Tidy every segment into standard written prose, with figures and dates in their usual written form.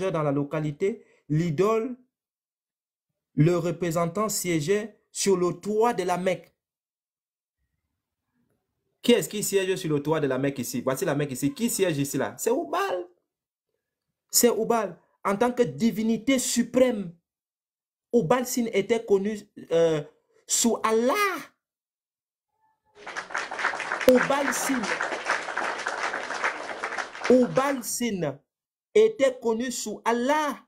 dans la localité, l'idole, le représentant siégeait sur le toit de la Mecque. Qui est-ce qui siège sur le toit de la Mecque ici? Voici la Mecque ici. Qui siège ici là? C'est Oubal. C'est Oubal. En tant que divinité suprême, Oubal Sin était connu sous Allah. Oubal Sin était connu sous Allah,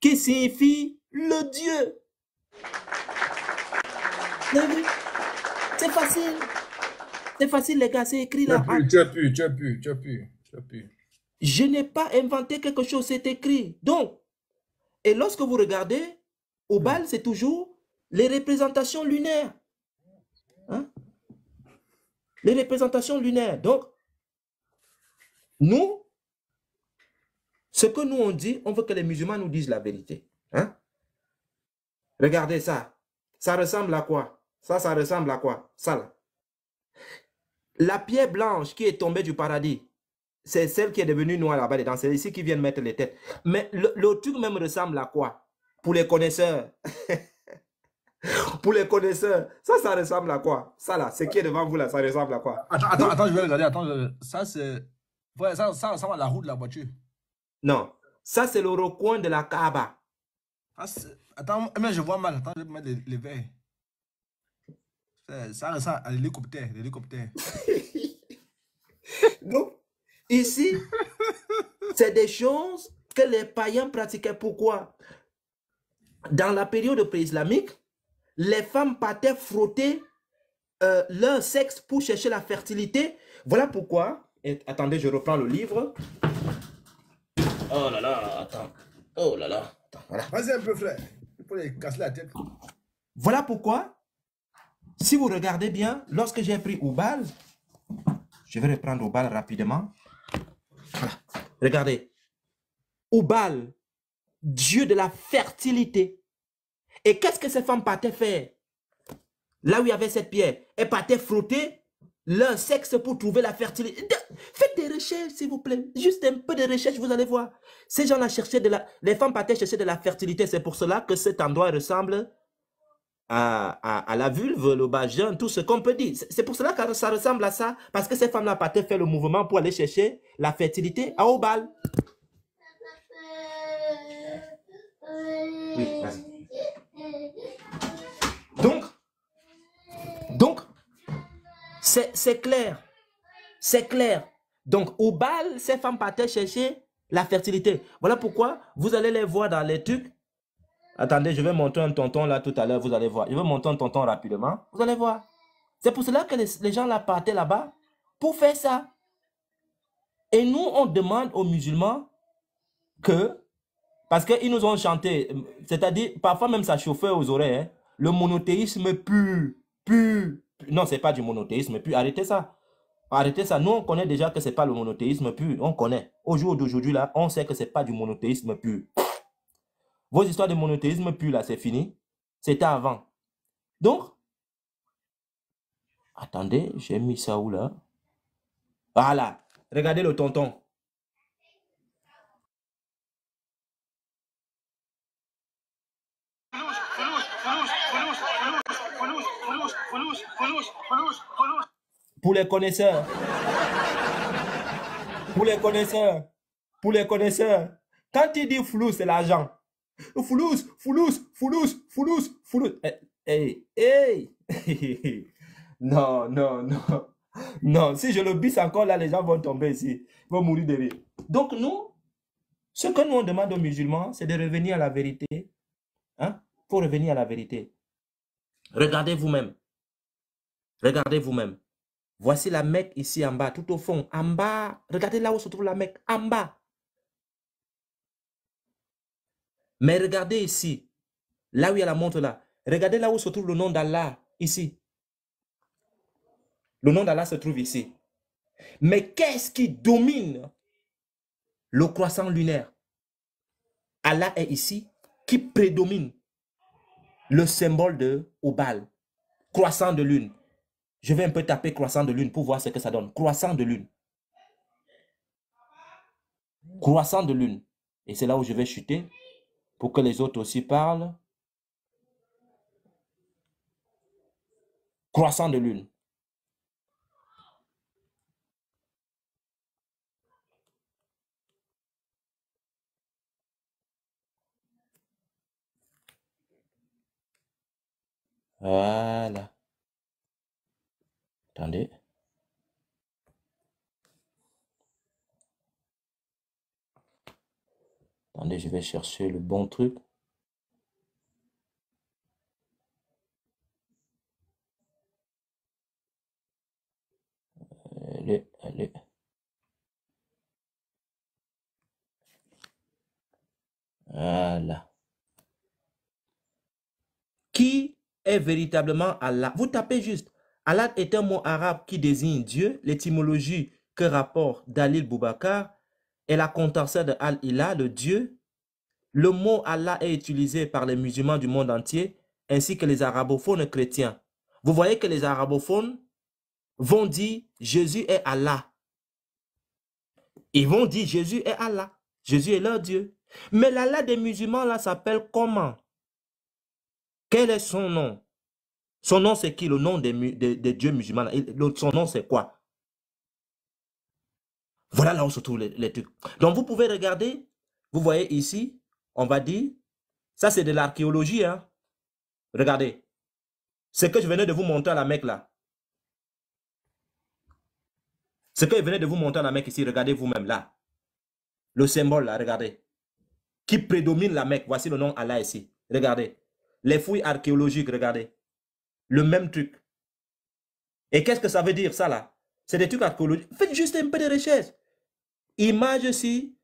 qui signifie le Dieu. C'est facile. C'est facile, les gars, c'est écrit là. Tu as pu. Je n'ai pas inventé quelque chose, c'est écrit. Donc, et lorsque vous regardez, Oubal, c'est toujours les représentations lunaires. Hein? Les représentations lunaires. Donc, nous, ce que nous on dit, on veut que les musulmans nous disent la vérité. Hein? Regardez ça. Ça ressemble à quoi? Ça ressemble à quoi? Ça là. La pierre blanche qui est tombée du paradis, c'est celle qui est devenue noire là-bas dedans. C'est ici qu'ils viennent mettre les têtes. Mais le truc même ressemble à quoi? Pour les connaisseurs. Pour les connaisseurs, ça ressemble à quoi? Ça là, ce qui est devant vous là, ça ressemble à quoi? Attends, je vais regarder. Attends, ça c'est... Ouais, ça ressemble à la roue de la voiture. Non, ça c'est le recoin de la Kaaba. Attends, mais je vois mal. Attends, je vais mettre les verres. Ça ressemble à l'hélicoptère. Donc, ici, c'est des choses que les païens pratiquaient. Pourquoi? Dans la période pré-islamique, les femmes partaient frotter leur sexe pour chercher la fertilité. Voilà pourquoi. Et, attendez, je reprends le livre. Oh là là, attends. Oh là là, attends, voilà. Vas-y un peu, frère. Il faut les casser la tête. Voilà pourquoi, si vous regardez bien, lorsque j'ai pris Oubal, je vais reprendre Oubal rapidement. Voilà. Regardez. Oubal, dieu de la fertilité. Et qu'est-ce que ces femmes partaient faire? Là où il y avait cette pierre, elles partaient frotter leur sexe pour trouver la fertilité. Faites des recherches, s'il vous plaît. Juste un peu de recherche, vous allez voir. Ces gens-là cherchaient les femmes partaient chercher de la fertilité. C'est pour cela que cet endroit ressemble à la vulve, le vagin, tout ce qu'on peut dire. C'est pour cela que ça ressemble à ça. Parce que ces femmes-là partaient faire le mouvement pour aller chercher la fertilité à Oubal. Oui, vas-y. Donc, c'est clair. C'est clair. Donc, au bal, ces femmes partaient chercher la fertilité. Voilà pourquoi vous allez les voir dans les trucs. Attendez, je vais montrer un tonton là tout à l'heure, vous allez voir. Je vais montrer un tonton rapidement. Vous allez voir. C'est pour cela que les gens là partaient là-bas pour faire ça. Et nous, on demande aux musulmans que, parce qu'ils nous ont chanté, c'est-à-dire, parfois même ça chauffait aux oreilles, hein, le monothéisme pur. Non, c'est pas du monothéisme pur. Arrêtez ça. Arrêtez ça. Nous, on connaît déjà que c'est pas le monothéisme pur. On connaît. Au jour d'aujourd'hui, là, on sait que c'est pas du monothéisme pur. Vos histoires de monothéisme pur, là, c'est fini. C'était avant. Donc, attendez, j'ai mis ça où, là? Voilà. Regardez le tonton. Pour les connaisseurs. Pour les connaisseurs. Pour les connaisseurs. Quand il dit flou, c'est l'argent. Flous. Hey. Non. Non, si je le bisse encore là, les gens vont tomber ici. Ils vont mourir de rire. Donc nous, ce que nous on demande aux musulmans, c'est de revenir à la vérité. Hein? Il faut revenir à la vérité. Regardez vous-même. Regardez vous-même. Voici la Mecque ici en bas, tout au fond. En bas, regardez là où se trouve la Mecque. En bas. Mais regardez ici, là où il y a la montre là. Regardez là où se trouve le nom d'Allah, ici. Le nom d'Allah se trouve ici. Mais qu'est-ce qui domine le croissant lunaire? Allah est ici, qui prédomine le symbole de Oubal. Croissant de lune. Je vais un peu taper croissant de lune pour voir ce que ça donne. Croissant de lune. Croissant de lune. Et c'est là où je vais chuter pour que les autres aussi parlent. Croissant de lune. Voilà. Attendez. Attendez, je vais chercher le bon truc. Allez, allez. Voilà. Qui est véritablement Allah? Vous tapez juste. Allah est un mot arabe qui désigne Dieu. L'étymologie que rapporte Dalil Boubacar est la condensée de Al-Ilah, le Dieu. Le mot Allah est utilisé par les musulmans du monde entier ainsi que les arabophones chrétiens. Vous voyez que les arabophones vont dire Jésus est Allah. Ils vont dire Jésus est Allah. Jésus est leur Dieu. Mais l'Allah des musulmans là s'appelle comment? Quel est son nom? Son nom c'est qui? Le nom des dieux musulmans. Son nom c'est quoi? Voilà là où se trouvent les trucs. Donc vous pouvez regarder. Vous voyez ici, on va dire, ça c'est de l'archéologie. Hein? Regardez. Ce que je venais de vous montrer à la Mecque là. Ce que je venais de vous montrer à la Mecque ici, regardez vous-même là. Le symbole là, regardez. Qui prédomine la Mecque. Voici le nom Allah ici. Regardez. Les fouilles archéologiques, regardez. Le même truc. Et qu'est-ce que ça veut dire ça là? C'est des trucs archéologiques. Faites juste un peu de recherche. Image ci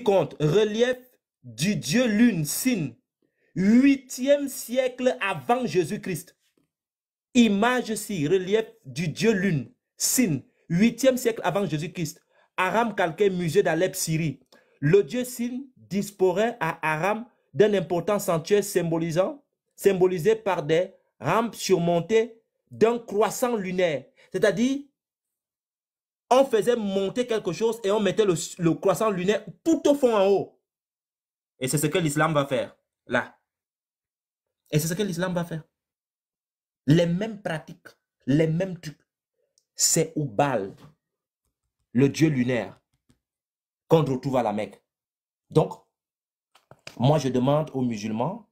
compte. Relief du dieu lune, Sin. 8e siècle avant Jésus-Christ. Image ci, relief du dieu lune, Sin. 8e siècle avant Jésus-Christ. Aram calcaire, musée d'Alep, Syrie. Le dieu Sin disporait à Aram d'un important sanctuaire symbolisé par des rampes surmontées d'un croissant lunaire. C'est-à-dire, on faisait monter quelque chose et on mettait le croissant lunaire tout au fond en haut. Et c'est ce que l'islam va faire, là. Et c'est ce que l'islam va faire. Les mêmes pratiques, les mêmes trucs. C'est Oubal, le dieu lunaire, qu'on retrouve à la Mecque. Donc, moi je demande aux musulmans,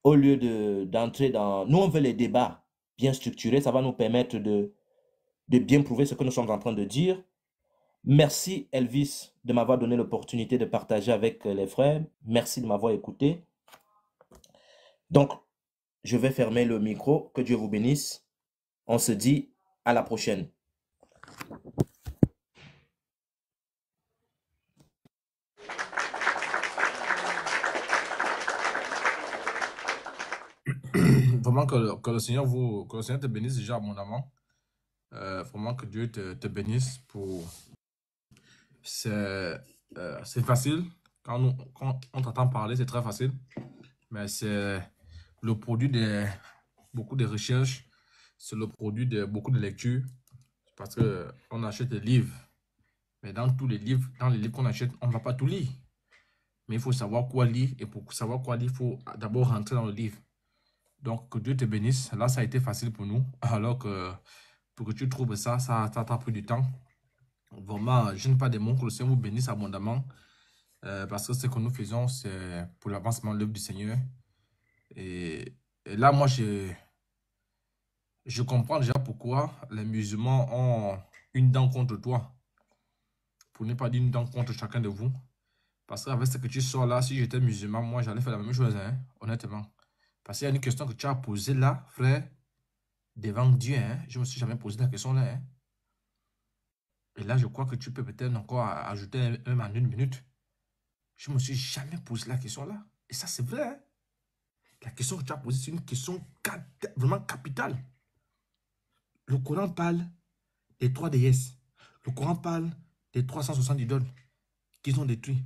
au lieu d'entrer dans... Nous on veut les débats bien structurés, ça va nous permettre de bien prouver ce que nous sommes en train de dire. Merci Elvis de m'avoir donné l'opportunité de partager avec les frères. Merci de m'avoir écouté. Donc, je vais fermer le micro. Que Dieu vous bénisse. On se dit à la prochaine. Vraiment que le Seigneur te bénisse déjà abondamment. Vraiment que Dieu te bénisse pour... C'est facile. Quand on t'entend parler, c'est très facile. Mais c'est le produit de beaucoup de recherches. C'est le produit de beaucoup de lectures. Parce qu'on achète des livres. Mais dans tous les livres, qu'on achète, on ne va pas tout lire. Mais il faut savoir quoi lire. Et pour savoir quoi lire, il faut d'abord rentrer dans le livre. Donc, que Dieu te bénisse. Là, ça a été facile pour nous. Alors que pour que tu trouves ça t'a pris du temps. Vraiment, je n'ai pas de mots. Que le Seigneur vous bénisse abondamment. Parce que ce que nous faisons, c'est pour l'avancement de l'œuvre du Seigneur. Et là, moi, je comprends déjà pourquoi les musulmans ont une dent contre toi. Pour ne pas dire une dent contre chacun de vous. Parce qu'avec ce que tu sors là, si j'étais musulman, moi, j'allais faire la même chose, hein, honnêtement. Parce qu'il y a une question que tu as posée là, frère, devant Dieu. Hein, je ne me suis jamais posé la question là. Hein. Et là, je crois que tu peux peut-être encore ajouter même en 1 minute. Je ne me suis jamais posé la question là. Et ça, c'est vrai. Hein. La question que tu as posée, c'est une question vraiment capitale. Le Coran parle des 3 déesses. Le Coran parle des 360 idoles qu'ils ont détruits.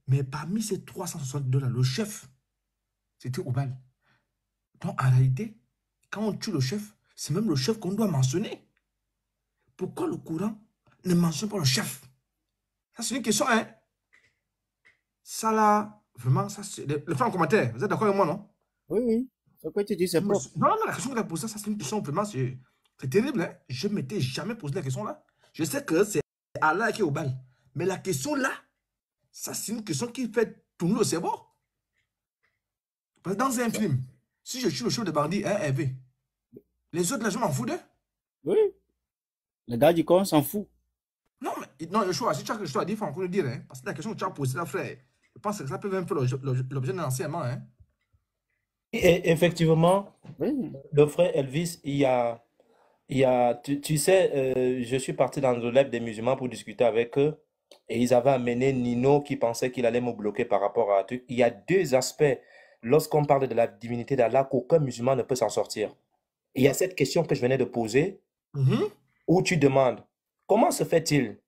Mais parmi ces 360 idoles, le chef, c'était Oubal. Donc, en réalité, quand on tue le chef, c'est même le chef qu'on doit mentionner. Pourquoi le Coran ne mentionne pas le chef? Ça, c'est une question, hein? Ça là, vraiment, ça c'est. Le frère en commentaire, vous êtes d'accord avec moi, non? Oui, oui. Ce que tu dis, c'est Non, propre. non, la question que tu as posée, ça c'est une question vraiment, c'est terrible, hein? Je ne m'étais jamais posé la question là. Je sais que c'est Allah qui est au bal. Mais la question là, ça c'est une question qui fait tourner le cerveau. Parce que dans un film, si je suis le chef de bandit, hein, Hervé, les autres, là, je m'en fous d'eux. Oui. Le gars dit qu'on s'en fout. Non, mais non, le choix, si tu as quelque chose à dire, il faut encore le dire, hein. Parce que la question que tu as posée là, frère, je pense que ça peut même faire l'objet d'un enseignement, hein. Et effectivement, Oui. le frère Elvis, tu sais, je suis parti dans le lab des musulmans pour discuter avec eux et ils avaient amené Nino qui pensait qu'il allait me bloquer par rapport à un truc. Il y a deux aspects lorsqu'on parle de la divinité d'Allah qu'aucun musulman ne peut s'en sortir. Il y a cette question que je venais de poser Mhm. où tu demandes comment se fait-il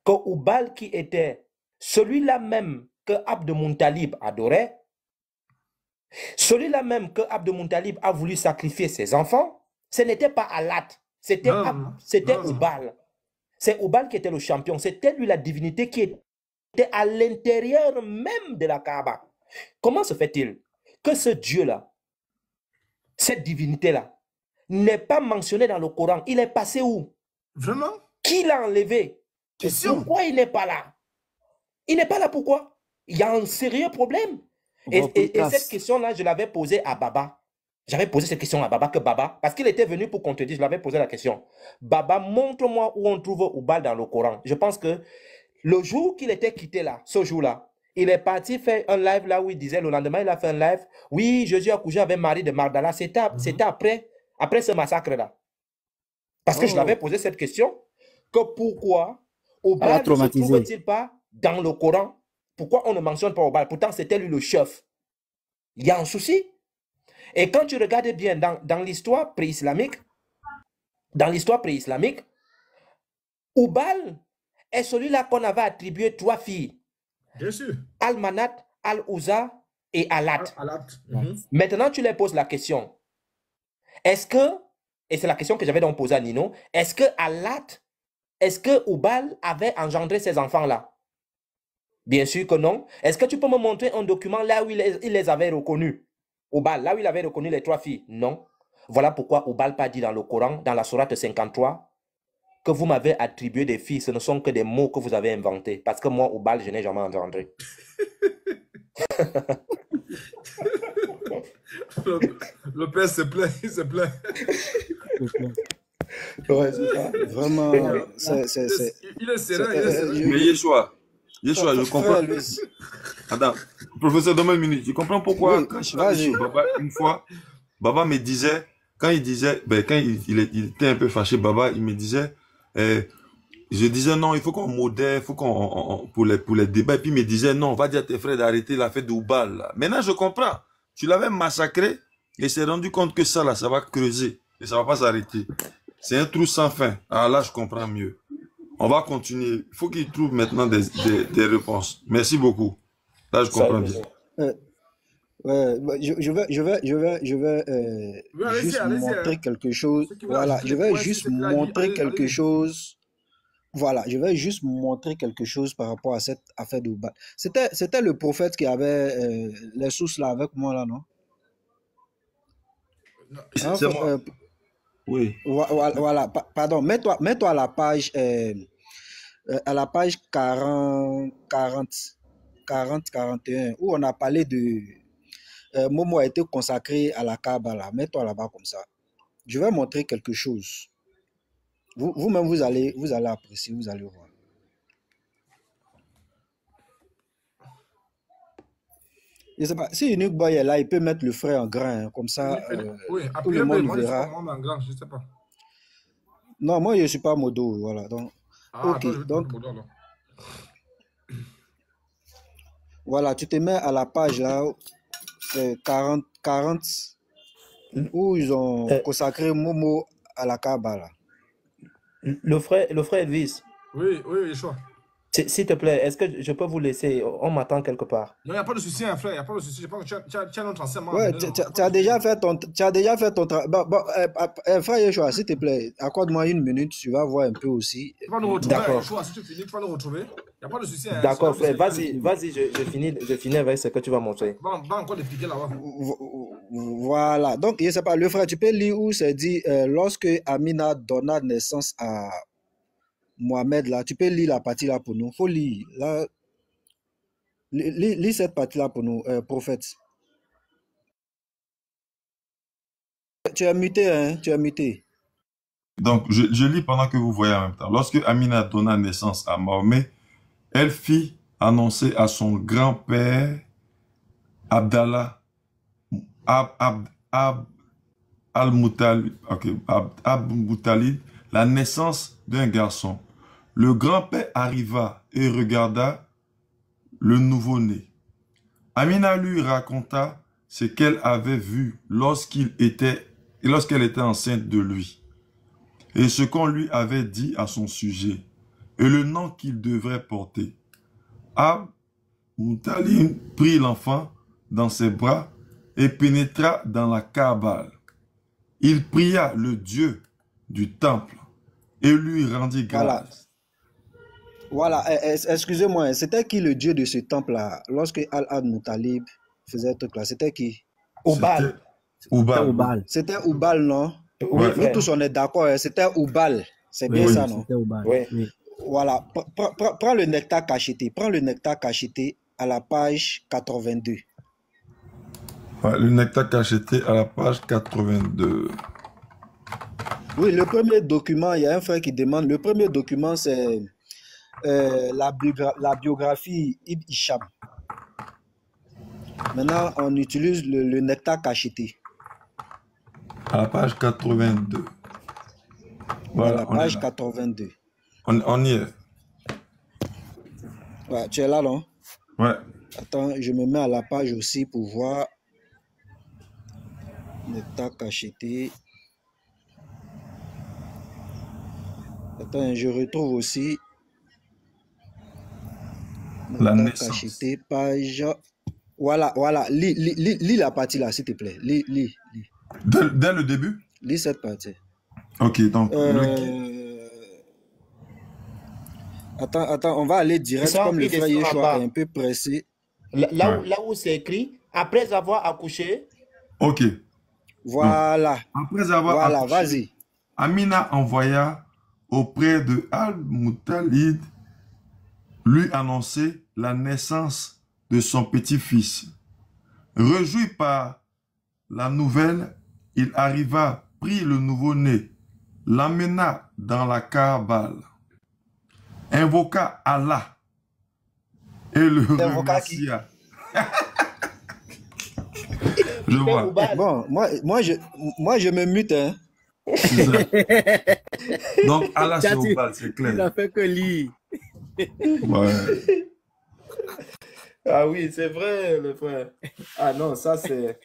que Oubal qui était celui-là même que Abd Muntalib adorait, celui-là même que Abd Muntalib a voulu sacrifier ses enfants, ce n'était pas Allat, c'était Non, non, non. c'était Non, non, non. Oubal. C'est Oubal qui était le champion, c'était lui la divinité qui était à l'intérieur même de la Kaaba. Comment se fait-il que ce Dieu-là, cette divinité-là, n'est pas mentionné dans le Coran? Il est passé où? Vraiment? Qui l'a enlevé? T'es sûr? Pourquoi il n'est pas là? Il n'est pas là, pourquoi? Il y a un sérieux problème. Et cette question-là, je l'avais posée à Baba. J'avais posé cette question à Baba, parce qu'il était venu pour qu'on te dise, je l'avais posé la question. Baba, montre-moi où on trouve Oubal dans le Coran. Je pense que le jour qu'il était quitté là, ce jour-là, il est parti faire un live là où il disait, le lendemain, il a fait un live. Oui, Jésus a couché avec Marie de Magdala. C'était après ce massacre-là. Parce que je l'avais posé cette question, que pourquoi Oubal ne se trouve-t-il pas dans le Coran? Pourquoi on ne mentionne pas Oubal? Pourtant, c'était lui le chef. Il y a un souci. Et quand tu regardes bien dans l'histoire pré-islamique, Oubal est celui-là qu'on avait attribué 3 filles. Bien sûr. Al-Manat, Al-Ouza et Alat. Maintenant, tu leur poses la question. Est-ce que, et c'est la question que j'avais donc posée à Nino, est-ce que Oubal avait engendré ces enfants-là? Bien sûr que non. Est-ce que tu peux me montrer un document là où il les avait reconnus? Oubal, là où il avait reconnu les 3 filles? Non. Voilà pourquoi Oubal pas dit dans le Coran, dans la sourate 53, que vous m'avez attribué des filles. Ce ne sont que des mots que vous avez inventés. Parce que moi, Oubal, je n'ai jamais engendré. Le père se plaint, il se plaint. Ouais, c'est ça. Vraiment, il est sérieux. Mais Yeshua, je comprends. Attends, professeur, donne-moi une minute. Je comprends pourquoi, quand je suis allé chez Baba, une fois, Baba me disait, quand il était un peu fâché, Baba, il me disait, je disais non, il faut qu'on modère, il faut qu'on, pour les débats, et puis il me disait non, on va dire à tes frères d'arrêter la fête de Oubal. Maintenant, je comprends. Tu l'avais massacré, et il s'est rendu compte que ça, là, ça va creuser, et ça va pas s'arrêter. C'est un trou sans fin. Alors là, je comprends mieux. On va continuer. Il faut qu'il trouve maintenant des réponses. Merci beaucoup. Là, je comprends bien. Je vais juste montrer quelque chose. Voilà, je vais juste montrer quelque chose. Voilà, je vais juste montrer quelque chose par rapport à cette affaire d'Oubal. C'était le prophète qui avait les sources là avec moi là, non? C'est moi. Oui. Voilà, pardon, mets-toi à la page 41, où on a parlé de Momo a été consacré à la Kaaba là. Mets-toi là-bas comme ça. Je vais montrer quelque chose. Vous-même, vous allez apprécier, vous allez voir. Je sais pas, si Unique Boy est là, il peut mettre le frère en grand, hein, comme ça, oui, tout le monde verra. Moi, en grand, je sais pas. Non, moi, je ne suis pas modo, voilà. Donc, ok, attends, donc, voilà, tu te mets à la page là, c'est 40, où ils ont consacré Momo à la Kaaba là. Le frère Elvis. Oui, je vois. S'il te plaît, est-ce que je peux vous laisser? On m'attend quelque part. Non, il n'y a pas de souci, hein, frère. Il n'y a pas de souci. Je pense que tu as notre enseignement. Ouais, tu as déjà fait ton travail. Bon, frère Yeshua, s'il te plaît, accorde-moi une minute. Tu vas voir un peu aussi. Tu vas nous retrouver. D'accord. Si tu finis, tu vas nous retrouver. Il n'y a pas de souci. Hein, d'accord, frère. Vas-y, je finis avec ce que tu vas montrer. Va encore l'expliquer là-bas. Voilà. Donc, je ne sais pas, le frère, tu peux lire où c'est dit, lorsque Amina donna naissance à Mohamed, là, tu peux lire la partie là pour nous. Il faut lire. Là, lis cette partie-là pour nous, prophète. Tu es muté, hein? Tu es muté. Donc, je lis pendant que vous voyez en même temps. Lorsque Amina donna naissance à Mahomet, elle fit annoncer à son grand-père Abdallah Al-Muttalib la naissance d'un garçon. Le grand-père arriva et regarda le nouveau-né. Amina lui raconta ce qu'elle avait vu lorsqu'elle était enceinte de lui, et ce qu'on lui avait dit à son sujet, et le nom qu'il devrait porter. Muttalib prit l'enfant dans ses bras et pénétra dans la Kaaba. Il pria le Dieu du temple et lui rendit grâce. Voilà, excusez-moi, c'était qui le Dieu de ce temple-là lorsque Al-Muttalib faisait ce truc-là? C'était qui? Oubal. C'était Oubal, non? Oui, nous tous on est d'accord, c'était Oubal. C'est bien ça, non? C'était Oubal. Oui. Voilà, prends le nectar cacheté. Prends le nectar cacheté à la page 82. Ouais, le nectar cacheté à la page 82. Oui, le premier document, il y a un frère qui demande, le premier document c'est la biographie Ibn Hisham. Maintenant, on utilise le nectar cacheté. À la page 82. Voilà, la page 82. On y est. Ouais, tu es là, non? Ouais. Attends, je me mets à la page aussi pour voir. Nectar cacheté. Attends, je retrouve aussi. La Nectar naissance. cacheté, page. Voilà. Lis la partie là, s'il te plaît. Lis. Dès le début? Lis cette partie. Ok, donc. Attends, on va aller direct comme le frère Yeshua est un peu pressé. Là où c'est écrit, après avoir accouché. Ok. Voilà. Donc, après avoir accouché, vas-y. Amina envoya auprès de Al-Muttalib lui annoncer la naissance de son petit-fils. Rejoui par la nouvelle, il arriva, prit le nouveau-né, l'amena dans la Kaaba, invoqua Allah et le remercia. Je vois. Bon, moi je me mute, hein. C'est ça. Donc Allah c'est Oubal, c'est clair. Il n'a fait que lire. Ouais. Ah oui, c'est vrai, le frère. Ah non, ça c'est...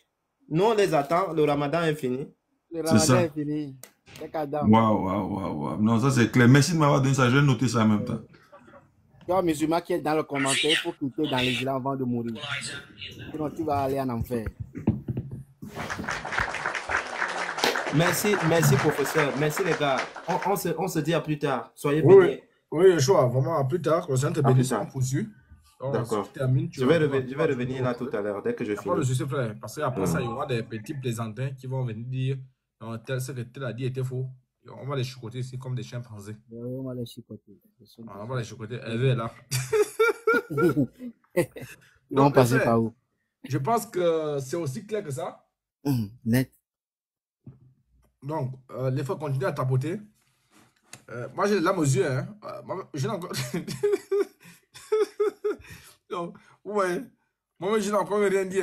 Nous, on les attend, le ramadan est fini. Le ramadan est fini. Waouh. Non, ça c'est clair. Merci de m'avoir donné ça, je vais noter ça en même temps. Il y a un musulman qui est dans le commentaire, il faut quitter dans les îles avant de mourir. Sinon, tu vas aller en enfer. Merci professeur. Merci les gars. On se dit à plus tard. Soyez bénis. Oui, Yeshua, vraiment à plus tard. Quand c'est bénéfice poursuit. D'accord. Je vais revenir là tout à l'heure, dès que je finis. Je sais, frère, parce qu'après ça, il y aura des petits plaisantins qui vont venir dire ce que tel a dit était faux. On va les chicoter ici comme des chimpanzés. On va les chicoter. On va les chicoter. Elle est là. Ils vont passer par où? Je pense que c'est aussi clair que ça. Net. Donc, les fois continuer à tapoter. Moi, j'ai la mesure. Hein. Je n'ai encore. Donc, ouais. Moi, je n'ai encore rien dit.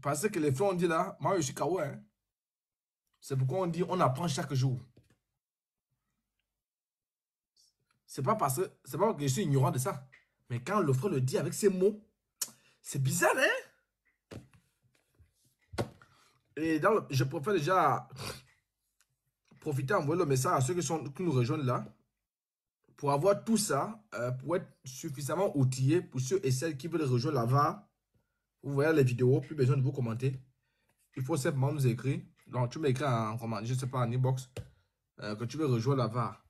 Parce que les frères ont dit là, moi, je suis KO. Hein. C'est pourquoi on dit on apprend chaque jour. C'est pas parce que je suis ignorant de ça. Mais quand le frère le dit avec ces mots, c'est bizarre, hein? Et je préfère déjà profiter d'envoyer le message à ceux qui nous rejoignent là. Pour avoir tout ça, pour être suffisamment outillé pour ceux et celles qui veulent rejoindre la VAR. Vous voyez les vidéos, plus besoin de vous commenter. Il faut simplement nous écrire. Donc, tu m'écris en comment, je ne sais pas, en inbox, que tu veux rejoindre la VAR.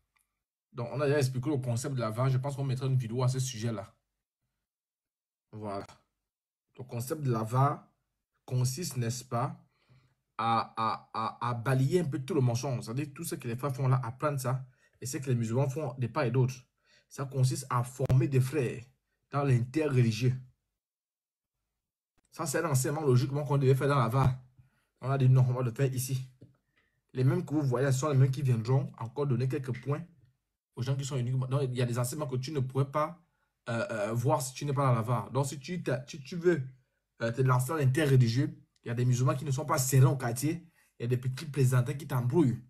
Donc, on a déjà expliqué le concept de la VAR. Je pense qu'on mettra une vidéo à ce sujet-là. Voilà. Le concept de la VAR consiste, n'est-ce pas, à balayer un peu tout le mensonge. C'est-à-dire tout ce que les frères font là, apprendre ça. Et ce que les musulmans font de part et d'autre. Ça consiste à former des frères dans l'interreligieux. Ça, c'est un enseignement logiquement qu'on devait faire dans la VAR. On a dit non, on va le faire ici. Les mêmes que vous voyez, ce sont les mêmes qui viendront encore donner quelques points aux gens qui sont uniquement. Donc, il y a des enseignements que tu ne pourrais pas voir si tu n'es pas dans la VAR. Donc, si tu veux te lancer dans l'interreligieux, il y a des musulmans qui ne sont pas serrés au quartier. Il y a des petits plaisantins qui t'embrouillent.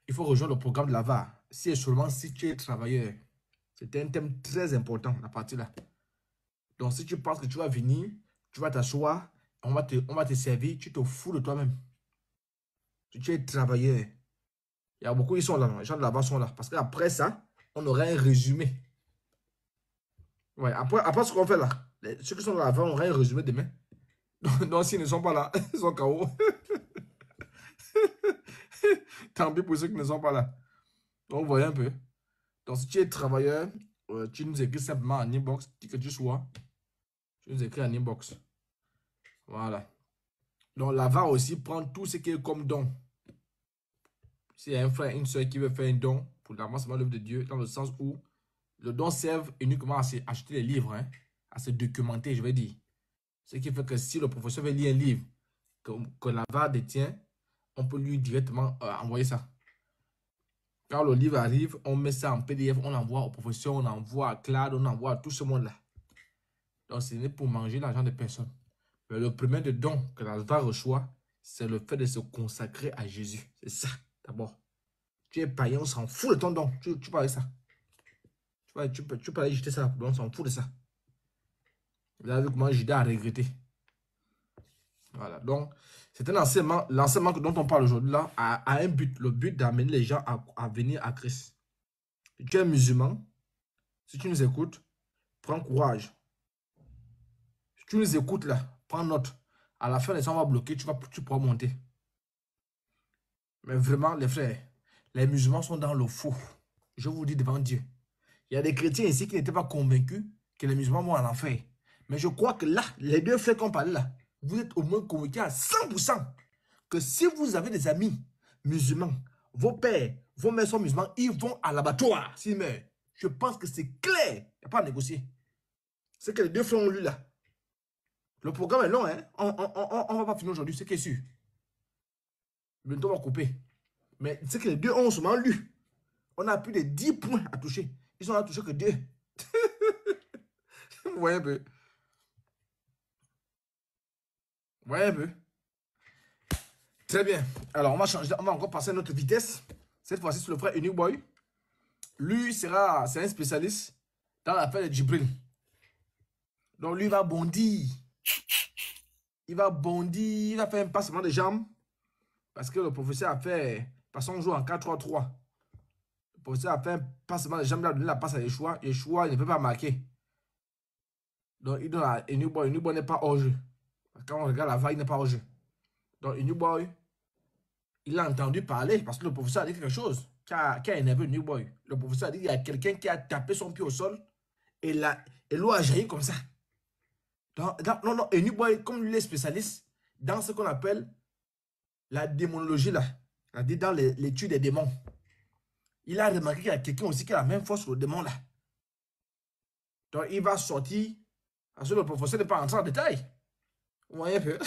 Il faut rejoindre le programme de la VAR. Si et seulement si tu es travailleur. C'est un thème très important, la partie là. Donc, si tu penses que tu vas venir, tu vas t'asseoir, on va te servir, tu te fous de toi-même. Si tu es travailleur, il y a beaucoup qui sont là, les gens de là-bas sont là. Parce qu'après ça, on aurait un résumé. Ouais, après ce qu'on fait là, ceux qui sont là-bas, on aurait un résumé demain. Donc, s'ils ne sont pas là, ils sont KO. Tant pis pour ceux qui ne sont pas là. Donc, vous voyez un peu. Donc, si tu es travailleur, tu nous écris simplement en inbox, qui que tu sois. Tu nous écris en inbox. Voilà. Donc, la VAR aussi prend tout ce qui est comme don. S'il y a un frère, une soeur qui veut faire un don pour l'avancement de l'œuvre de Dieu, dans le sens où le don sert uniquement à acheter les livres, hein, à se documenter, je vais dire. Ce qui fait que si le professeur veut lire un livre que la VAR détient, on peut lui directement envoyer ça. Quand le livre arrive, on met ça en PDF, on envoie au professeur, on envoie à Claude, on envoie à tout ce monde-là. Donc, ce n'est pour manger l'argent de personne. Mais le premier de don que la VAR reçoit, c'est le fait de se consacrer à Jésus. C'est ça, d'abord. Tu es païen, on s'en fout de ton don. Tu parles de ça. Tu peux aller jeter ça, on s'en fout de ça. Vous avez vu comment Judas a regretté. Voilà, donc, c'est un enseignement, l'enseignement dont on parle aujourd'hui là, a un but, le but d'amener les gens à venir à Christ. Si tu es musulman, si tu nous écoutes, prends courage. Si tu nous écoutes là, prends note. À la fin, les gens vont bloquer, tu pourras monter. Mais vraiment, les frères, les musulmans sont dans le faux. Je vous dis devant Dieu. Il y a des chrétiens ici qui n'étaient pas convaincus que les musulmans vont en enfer. Mais je crois que là, les deux frères qu'on parle là, vous êtes au moins convaincus à 100% que si vous avez des amis musulmans, vos pères, vos mères sont musulmans, ils vont à l'abattoir s'ils meurent. Je pense que c'est clair. Il n'y a pas à négocier. C'est que les deux frères ont lu là. Le programme est long, hein. On ne va pas finir aujourd'hui, c'est qui est sûr. Bientôt, on va couper. Mais c'est que les deux ont seulement lu. On a plus de 10 points à toucher. Ils n'ont à toucher que 2. Vous voyez un peu. Vous voyez un peu. Très bien. Alors, on va changer. On va encore passer à notre vitesse. Cette fois-ci, sur le frère Unique Boy. Lui, c'est un spécialiste dans l'affaire de Djibril. Donc, lui, il va bondir. Il va bondir. Il va faire un passement de jambes. Parce que le professeur a fait. Parce qu'on joue en 4-3-3. Le professeur a fait un passement de jambes. Il a donné la passe à Yeshua. Yeshua, il ne peut pas marquer. Donc, il donne à Unique Boy. Unique Boy n'est pas hors jeu. Quand on regarde la vague, il n'est pas hors jeu. Donc, Unique Boy, il a entendu parler parce que le professeur a dit quelque chose qui a énervé Unique Boy. Le professeur a dit qu'il y a quelqu'un qui a tapé son pied au sol et l'eau a jailli comme ça. Non, Unique Boy, comme lui est spécialiste dans ce qu'on appelle la démonologie, là, c'est-à-dire dans l'étude des démons, il a remarqué qu'il y a quelqu'un aussi qui a la même force que le démon là. Donc, il va sortir parce que le professeur n'est pas entré en détail. Vous voyez un peu.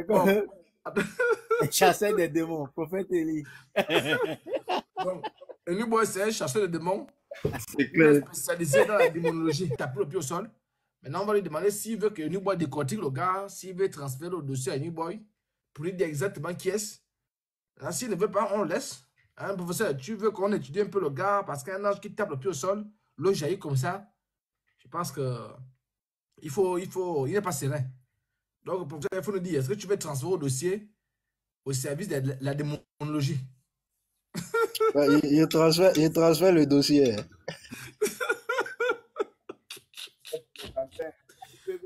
Bon. Chasseur des démons, prophète Élie. Donc, Unique Boy, c'est un chasseur de démons. C'est clair. Spécialisé dans la démonologie. Taper le pied au sol. Maintenant, on va lui demander s'il veut que Unique Boy décortique le gars, s'il veut transférer le dossier à Unique Boy, pour lui dire exactement qui est-ce. S'il ne veut pas, on le laisse. Hein, professeur, tu veux qu'on étudie un peu le gars parce qu'un ange qui tape le pied au sol, l'eau jaillit comme ça. Je pense que il n'est pas serein. Donc, professeur, il faut nous dire, est-ce que tu veux transférer le dossier au service de la démonologie? Il transfère le dossier.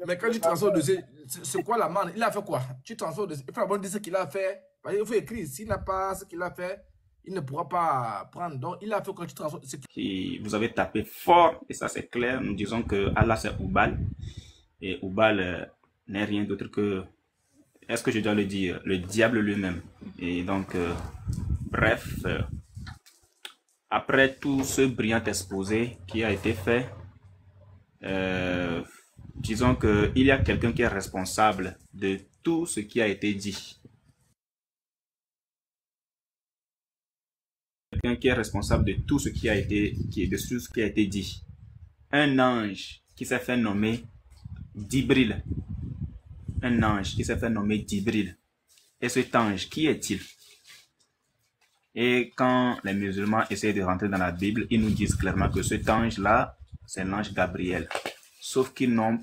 Mais quand tu transfères le dossier, c'est quoi l'amende? Il a fait quoi? Tu transfères le dossier. Il faut d'abord dire ce qu'il a fait. Il faut écrire. S'il n'a pas ce qu'il a fait, il ne pourra pas prendre. Donc, il a fait quand tu transfères. Vous avez tapé fort, et ça c'est clair. Nous disons que Allah c'est Oubal. Et Oubal n'est rien d'autre que, est-ce que je dois le dire, le diable lui-même. Et donc, bref, après tout ce brillant exposé qui a été fait, disons qu'il y a quelqu'un qui est responsable de tout ce qui a été dit. Quelqu'un qui est responsable de tout ce qui a été, dit. Un ange qui s'est fait nommer Djibril. Un ange qui s'est fait nommer Djibril. Et cet ange, qui est-il? Et quand les musulmans essaient de rentrer dans la Bible, ils nous disent clairement que cet ange-là, c'est l'ange Gabriel. Sauf qu'ils n'ont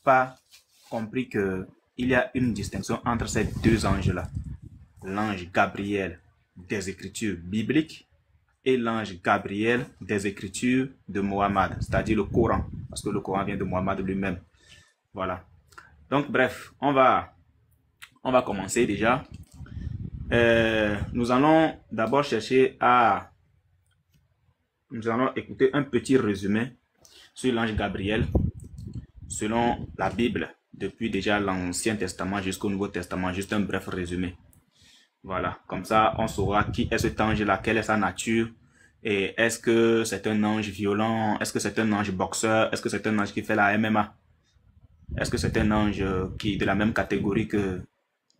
pas compris qu'il y a une distinction entre ces deux anges-là. L'ange Gabriel des écritures bibliques et l'ange Gabriel des écritures de Mohammed, c'est-à-dire le Coran, parce que le Coran vient de Mohammed lui-même. Voilà. Donc bref, on va commencer déjà. Nous allons d'abord chercher à... Nous allons écouter un petit résumé sur l'ange Gabriel, selon la Bible, depuis déjà l'Ancien Testament jusqu'au Nouveau Testament, juste un bref résumé. Voilà, comme ça on saura qui est cet ange-là, quelle est sa nature, et est-ce que c'est un ange violent, est-ce que c'est un ange boxeur, est-ce que c'est un ange qui fait la MMA, est-ce que c'est un ange qui est de la même catégorie que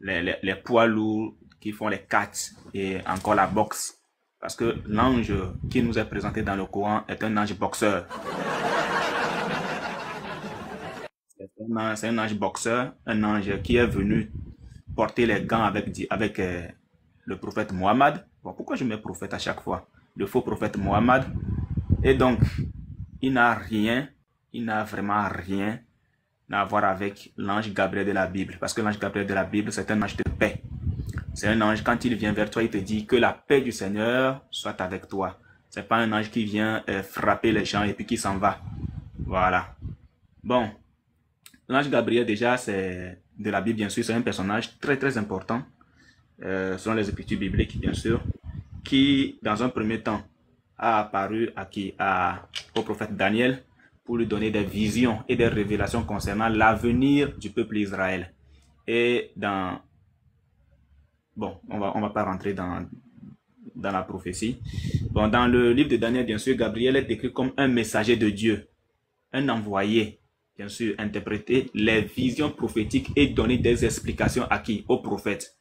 les poids lourds qui font les catchs et encore la boxe, parce que l'ange qui nous est présenté dans le Coran est un ange boxeur. C'est un ange boxeur, un ange qui est venu porter les gants avec le prophète Mohammed. Bon, pourquoi je mets prophète à chaque fois? Le faux prophète Mohammed. Et donc, il n'a vraiment rien à voir avec l'ange Gabriel de la Bible. Parce que l'ange Gabriel de la Bible, c'est un ange de paix. C'est un ange, quand il vient vers toi, il te dit que la paix du Seigneur soit avec toi. C'est pas un ange qui vient frapper les gens et puis qui s'en va. Voilà. Bon. L'ange Gabriel, déjà, c'est de la Bible, bien sûr, c'est un personnage très, très important, selon les écritures bibliques, bien sûr, qui, dans un premier temps, a apparu au prophète Daniel pour lui donner des visions et des révélations concernant l'avenir du peuple Israël. Et bon, on va pas rentrer dans la prophétie. Bon, dans le livre de Daniel, bien sûr, Gabriel est décrit comme un messager de Dieu, un envoyé, bien sûr, interpréter les visions prophétiques et donner des explications à qui? Aux prophètes.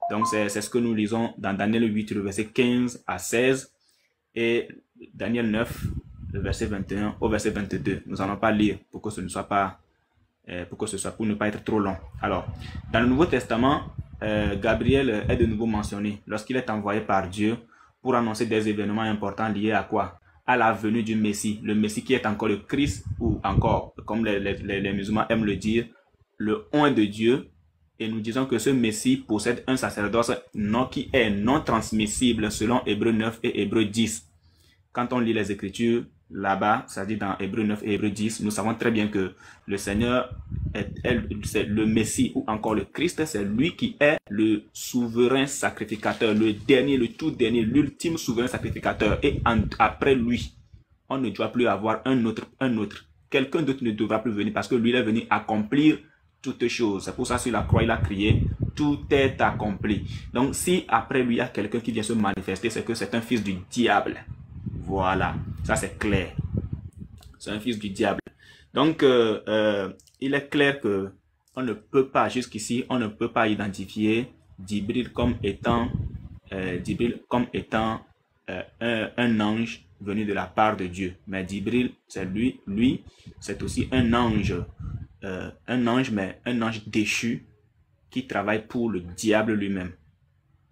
Donc, c'est ce que nous lisons dans Daniel 8, le verset 15 à 16 et Daniel 9, le verset 21 au verset 22. Nous n'allons pas lire pour que ce ne soit pas, pour ne pas être trop long. Alors, dans le Nouveau Testament, Gabriel est de nouveau mentionné lorsqu'il est envoyé par Dieu pour annoncer des événements importants liés à quoi? À la venue du Messie, le Messie qui est encore le Christ, ou encore, comme les musulmans aiment le dire, le oint de Dieu. Et nous disons que ce Messie possède un sacerdoce qui est non transmissible selon Hébreux 9 et Hébreux 10. Quand on lit les Écritures, là-bas, c'est-à-dire dans Hébreux 9 et Hébreux 10, nous savons très bien que le Seigneur c'est le Messie ou encore le Christ, c'est lui qui est le souverain sacrificateur, le dernier, le tout dernier, l'ultime souverain sacrificateur. Et après lui, on ne doit plus avoir un autre. Quelqu'un d'autre ne devra plus venir parce que lui, il est venu accomplir toutes choses. C'est pour ça sur la croix, il a crié, tout est accompli. Donc, si après lui, il y a quelqu'un qui vient se manifester, c'est que c'est un fils du diable. Voilà, ça c'est clair. C'est un fils du diable. Donc, il est clair que on ne peut pas, jusqu'ici, on ne peut pas identifier Djibril comme étant, un ange venu de la part de Dieu. Mais Djibril, c'est lui, c'est aussi un ange, mais un ange déchu qui travaille pour le diable lui-même.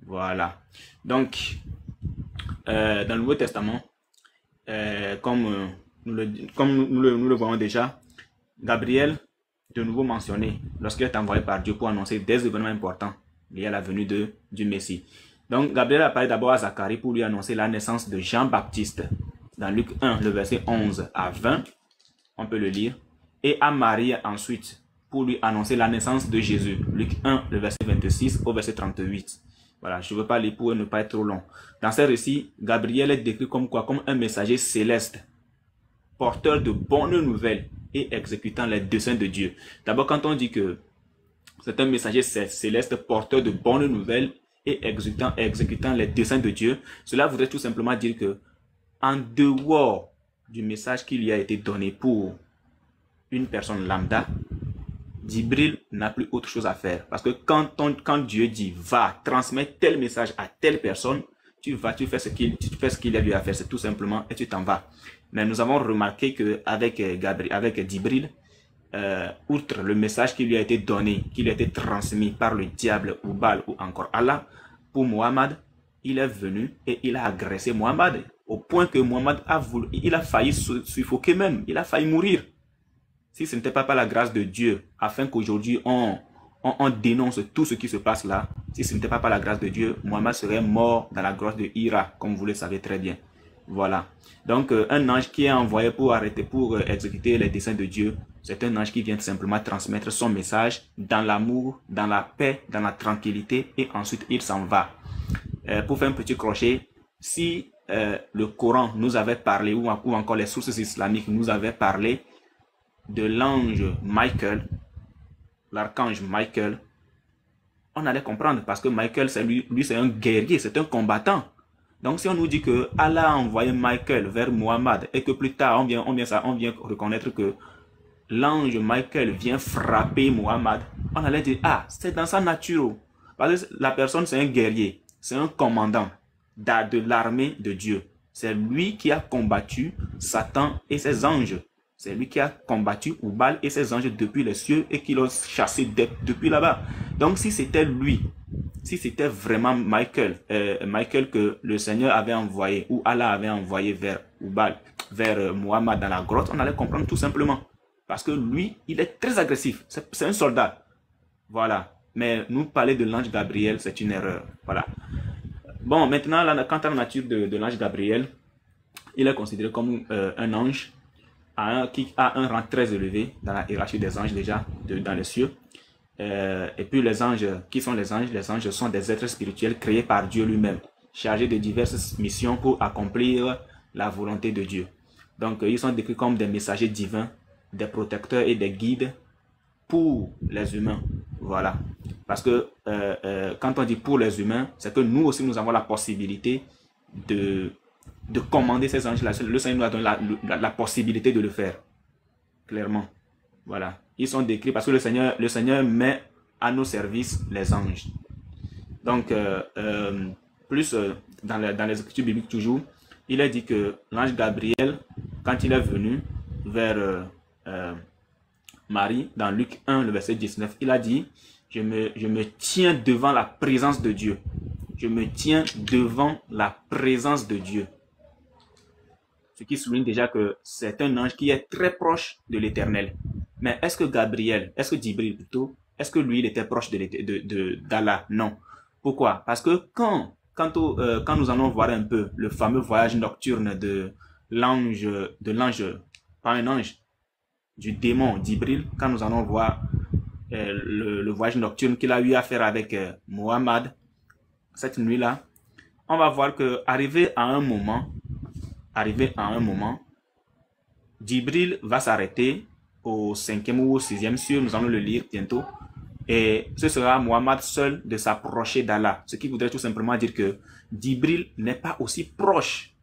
Voilà. Donc, dans le Nouveau Testament, comme nous le voyons déjà, Gabriel, de nouveau mentionné, lorsqu'il est envoyé par Dieu pour annoncer des événements importants liés à la venue du Messie. Donc, Gabriel apparaît d'abord à Zacharie pour lui annoncer la naissance de Jean-Baptiste. Dans Luc 1, le verset 11 à 20, on peut le lire. Et à Marie ensuite, pour lui annoncer la naissance de Jésus. Luc 1, le verset 26 au verset 38. Voilà, je ne veux pas lire pour ne pas être trop long. Dans ce récit, Gabriel est décrit comme quoi? Comme un messager céleste, porteur de bonnes nouvelles et exécutant les desseins de Dieu. D'abord, quand on dit que c'est un messager céleste, porteur de bonnes nouvelles et exécutant les desseins de Dieu, cela voudrait tout simplement dire que, en dehors du message qui lui a été donné pour une personne lambda, Djibril n'a plus autre chose à faire. Parce que quand Dieu dit, va transmettre tel message à telle personne, tu fais ce qu'il a lui à faire, c'est tout simplement, et tu t'en vas. Mais nous avons remarqué qu'avec Djibril, outre le message qui lui a été donné, qui lui a été transmis par le diable ou Baal ou encore Allah, pour Muhammad, il est venu et il a agressé Muhammad, au point que Muhammad il a failli suffoquer même, il a failli mourir. Si ce n'était pas par la grâce de Dieu, afin qu'aujourd'hui on dénonce tout ce qui se passe là, si ce n'était pas par la grâce de Dieu, Muhammad serait mort dans la grotte de Hira, comme vous le savez très bien. Voilà. Donc, un ange qui est envoyé pour exécuter les desseins de Dieu, c'est un ange qui vient simplement transmettre son message dans l'amour, dans la paix, dans la tranquillité, et ensuite il s'en va. Pour faire un petit crochet, si le Coran nous avait parlé, ou encore les sources islamiques nous avaient parlé de l'ange Michael, l'archange Michael, on allait comprendre, parce que Michael, lui c'est un guerrier, c'est un combattant. Donc si on nous dit que Allah a envoyé Michael vers Muhammad et que plus tard on vient reconnaître que l'ange Michael vient frapper Muhammad, on allait dire, ah, c'est dans sa nature. Parce que la personne c'est un guerrier, c'est un commandant de l'armée de Dieu. C'est lui qui a combattu Satan et ses anges. C'est lui qui a combattu Oubal et ses anges depuis les cieux et qui l'ont chassé depuis là-bas. Donc si c'était lui, si c'était vraiment Michael que le Seigneur avait envoyé ou Allah avait envoyé vers Oubal, vers Muhammad dans la grotte, on allait comprendre tout simplement. Parce que lui, il est très agressif. C'est un soldat. Voilà. Mais nous parler de l'ange Gabriel, c'est une erreur. Voilà. Bon, maintenant, quant à la nature de l'ange Gabriel, il est considéré comme un ange qui a un rang très élevé dans la hiérarchie des anges déjà, dans les cieux. Et puis les anges, qui sont les anges? Les anges sont des êtres spirituels créés par Dieu lui-même, chargés de diverses missions pour accomplir la volonté de Dieu. Donc ils sont décrits comme des messagers divins, des protecteurs et des guides pour les humains. Voilà. Parce que quand on dit pour les humains, c'est que nous aussi nous avons la possibilité de commander ces anges-là. Le Seigneur nous a donné la possibilité de le faire. Clairement. Voilà. Ils sont décrits parce que le Seigneur met à nos services les anges. Donc, plus dans les Écritures bibliques toujours, il est dit que l'ange Gabriel, quand il est venu vers Marie, dans Luc 1, le verset 19, il a dit, je me tiens devant la présence de Dieu. Je me tiens devant la présence de Dieu. Ce qui souligne déjà que c'est un ange qui est très proche de l'Éternel. Mais est-ce que Djibril plutôt, est-ce que lui il était proche d'Allah? Non. Pourquoi? Parce que quand nous allons voir un peu le fameux voyage nocturne de l'ange, pas un ange, du démon Djibril, quand nous allons voir le voyage nocturne qu'il a eu à faire avec Muhammad, cette nuit-là, on va voir que arrivé à un moment, Djibril va s'arrêter au 5e ou au 6e cieux, nous allons le lire bientôt, et ce sera Muhammad seul de s'approcher d'Allah, ce qui voudrait tout simplement dire que Djibril n'est pas aussi proche,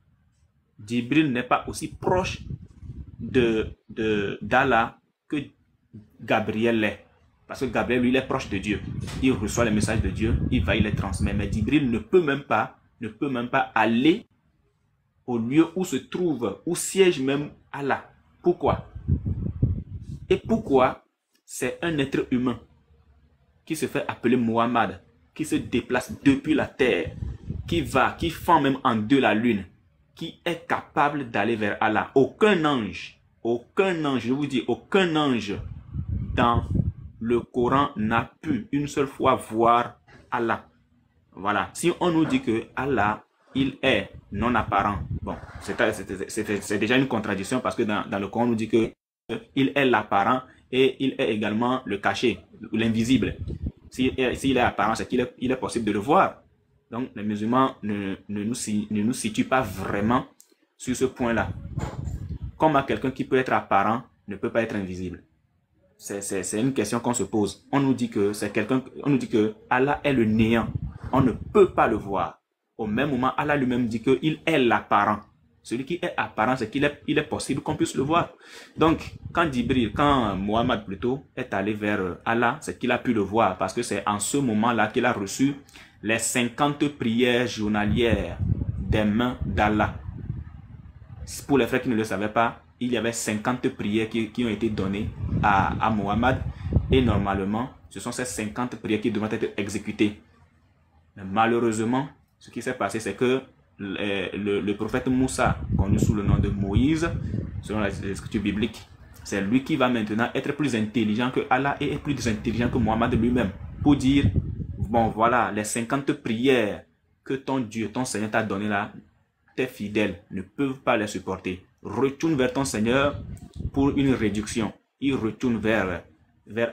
d'Allah que Gabriel l'est, parce que Gabriel lui il est proche de Dieu, il reçoit les messages de Dieu, il les transmet, mais Djibril ne peut même pas aller au lieu où se trouve, où siège même Allah. Pourquoi? Et pourquoi c'est un être humain qui se fait appeler Muhammad, qui se déplace depuis la terre, qui fend même en deux la lune, qui est capable d'aller vers Allah. Aucun ange, je vous dis, aucun ange dans le Coran n'a pu une seule fois voir Allah. Voilà. Si on nous dit que Allah, il est non apparent, bon, c'est déjà une contradiction parce que dans le Coran, on nous dit que il est l'apparent et il est également le caché, l'invisible. S'il est apparent, c'est qu'il est possible de le voir. Donc, les musulmans ne nous situent pas vraiment sur ce point-là. Comment quelqu'un qui peut être apparent ne peut pas être invisible? C'est une question qu'on se pose. On nous dit que Allah est le néant. On ne peut pas le voir. Au même moment, Allah lui-même dit qu'il est l'apparent. Celui qui est apparent, c'est qu'il est possible qu'on puisse le voir. Donc, quand Mohammed plutôt est allé vers Allah, c'est qu'il a pu le voir parce que c'est en ce moment-là qu'il a reçu les 50 prières journalières des mains d'Allah. Pour les frères qui ne le savaient pas, il y avait 50 prières qui ont été données à Mohammed et normalement, ce sont ces 50 prières qui devaient être exécutées. Mais malheureusement, ce qui s'est passé, c'est que le prophète Moussa, connu sous le nom de Moïse, selon les écritures bibliques, c'est lui qui va maintenant être plus intelligent que Allah et plus intelligent que Mohammed lui-même pour dire, bon voilà, les 50 prières que ton Dieu, ton Seigneur t'a donné là, tes fidèles ne peuvent pas les supporter. Retourne vers ton Seigneur pour une réduction. Il retourne vers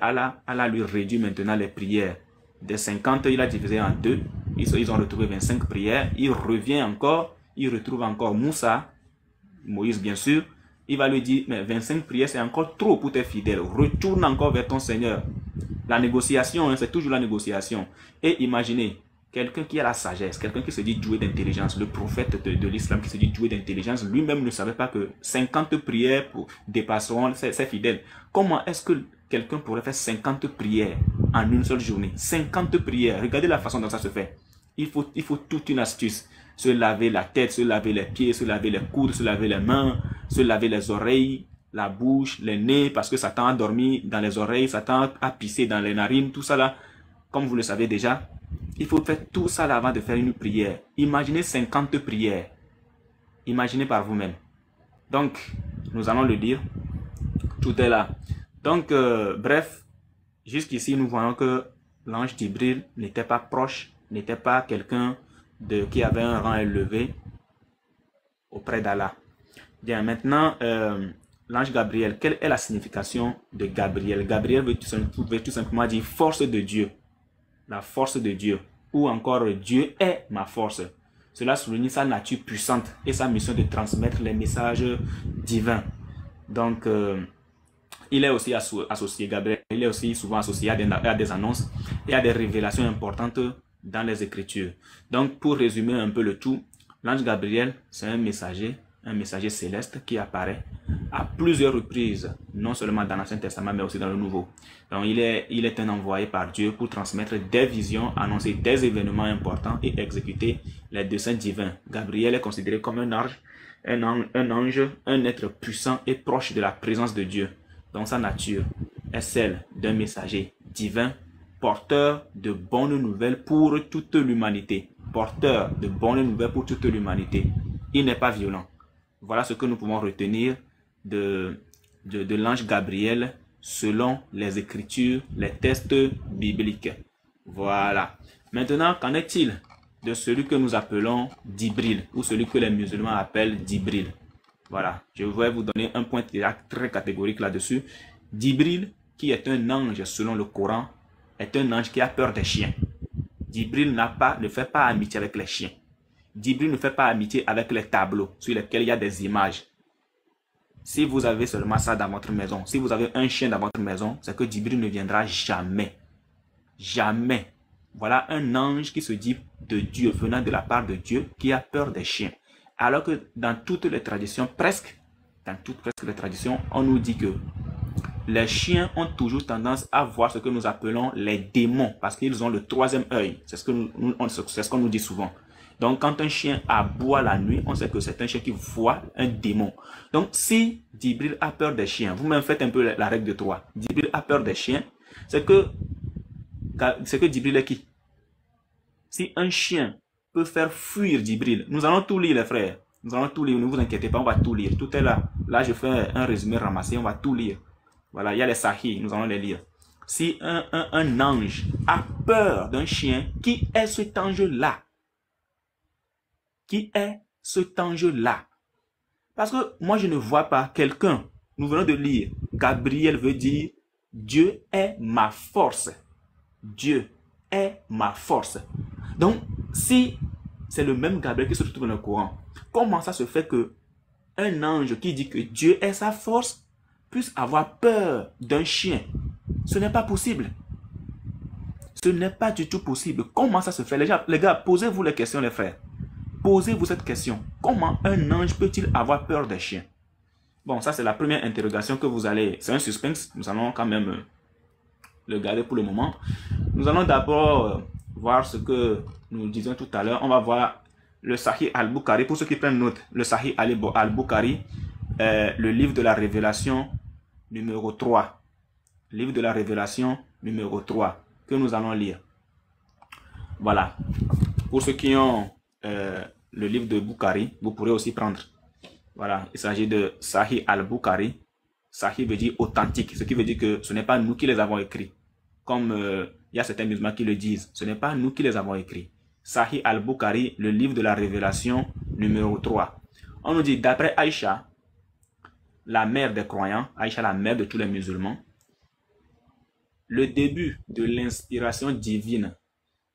Allah. Allah lui réduit maintenant les prières. Des 50, il a divisé en deux. Ils ont retrouvé 25 prières. Il revient encore. Il retrouve encore Moussa, Moïse bien sûr. Il va lui dire, mais 25 prières, c'est encore trop pour tes fidèles. Retourne encore vers ton Seigneur. La négociation, hein, c'est toujours la négociation. Et imaginez, quelqu'un qui a la sagesse, quelqu'un qui se dit doué d'intelligence, le prophète de l'islam qui se dit doué d'intelligence, lui-même ne savait pas que 50 prières dépasseront ses fidèles. Comment est-ce que quelqu'un pourrait faire 50 prières en une seule journée? 50 prières, regardez la façon dont ça se fait. Il faut toute une astuce. Se laver la tête, se laver les pieds, se laver les coudes, se laver les mains, se laver les oreilles, la bouche, les nez, parce que Satan a dormi dans les oreilles, Satan a pissé dans les narines, tout ça là, comme vous le savez déjà. Il faut faire tout ça là avant de faire une prière. Imaginez 50 prières. Imaginez par vous-même. Donc, nous allons le dire. Tout est là. Donc, bref, jusqu'ici, nous voyons que l'ange Djibril n'était pas proche, n'était pas quelqu'un qui avait un rang élevé auprès d'Allah. Bien, maintenant, l'ange Gabriel, quelle est la signification de Gabriel? Gabriel veut tout simplement dire force de Dieu. La force de Dieu, ou encore Dieu est ma force. Cela souligne sa nature puissante et sa mission de transmettre les messages divins. Donc, il est aussi associé, Gabriel, il est aussi souvent associé à des annonces et à des révélations importantes dans les Écritures. Donc, pour résumer un peu le tout, l'ange Gabriel, c'est un messager céleste qui apparaît à plusieurs reprises, non seulement dans l'Ancien Testament, mais aussi dans le Nouveau. Donc, il est un envoyé par Dieu pour transmettre des visions, annoncer des événements importants et exécuter les desseins divins. Gabriel est considéré comme un ange, un être puissant et proche de la présence de Dieu. Donc, sa nature est celle d'un messager divin, porteur de bonnes nouvelles pour toute l'humanité. Porteur de bonnes nouvelles pour toute l'humanité. Il n'est pas violent. Voilà ce que nous pouvons retenir de l'ange Gabriel selon les Écritures, les textes bibliques. Voilà. Maintenant, qu'en est-il de celui que nous appelons Djibril, ou celui que les musulmans appellent Djibril? Voilà. Je vais vous donner un point très catégorique là-dessus. Djibril, qui est un ange selon le Coran, est un ange qui a peur des chiens. Djibril ne fait pas amitié avec les chiens. Djibril ne fait pas amitié avec les tableaux sur lesquels il y a des images. Si vous avez seulement ça dans votre maison, si vous avez un chien dans votre maison, c'est que Djibril ne viendra jamais. Jamais. Voilà un ange qui se dit de Dieu, venant de la part de Dieu, qui a peur des chiens. Alors que dans toutes les traditions, presque les traditions, on nous dit que les chiens ont toujours tendance à voir ce que nous appelons les démons, parce qu'ils ont le troisième œil. C'est ce qu'on nous dit souvent. Donc, quand un chien aboie la nuit, on sait que c'est un chien qui voit un démon. Donc, si Djibril a peur des chiens, vous-même faites un peu la règle de 3. Djibril a peur des chiens, c'est que Djibril est qui? Si un chien peut faire fuir Djibril, nous allons tout lire les frères. Nous allons tout lire, ne vous inquiétez pas, on va tout lire. Tout est là. Là, je fais un résumé ramassé, on va tout lire. Voilà, il y a les sahih, nous allons les lire. Si un ange a peur d'un chien, qui est cet ange-là? Qui est cet ange-là? Parce que moi, je ne vois pas quelqu'un. Nous venons de lire. Gabriel veut dire Dieu est ma force. Dieu est ma force. Donc, si c'est le même Gabriel qui se trouve dans le Coran, comment ça se fait que un ange qui dit que Dieu est sa force puisse avoir peur d'un chien? Ce n'est pas possible. Ce n'est pas du tout possible. Comment ça se fait? Les gars, posez-vous les questions, les frères. Posez-vous cette question. Comment un ange peut-il avoir peur des chiens? Bon, ça c'est la première interrogation que vous allez... C'est un suspense. Nous allons quand même le garder pour le moment. Nous allons d'abord voir ce que nous disions tout à l'heure. On va voir le Sahih al-Bukhari. Pour ceux qui prennent note, le Sahih al-Bukhari, le livre de la Révélation numéro 3. Livre de la Révélation numéro 3 que nous allons lire. Voilà. Pour ceux qui ont le livre de Bukhari, vous pourrez aussi prendre. Voilà. Il s'agit de Sahih al-Bukhari. Sahih veut dire authentique, ce qui veut dire que ce n'est pas nous qui les avons écrits. Comme il y a certains musulmans qui le disent, ce n'est pas nous qui les avons écrits. Sahih al-Bukhari, le livre de la Révélation numéro 3. On nous dit, d'après Aïcha, la mère des croyants, Aïcha la mère de tous les musulmans, le début de l'inspiration divine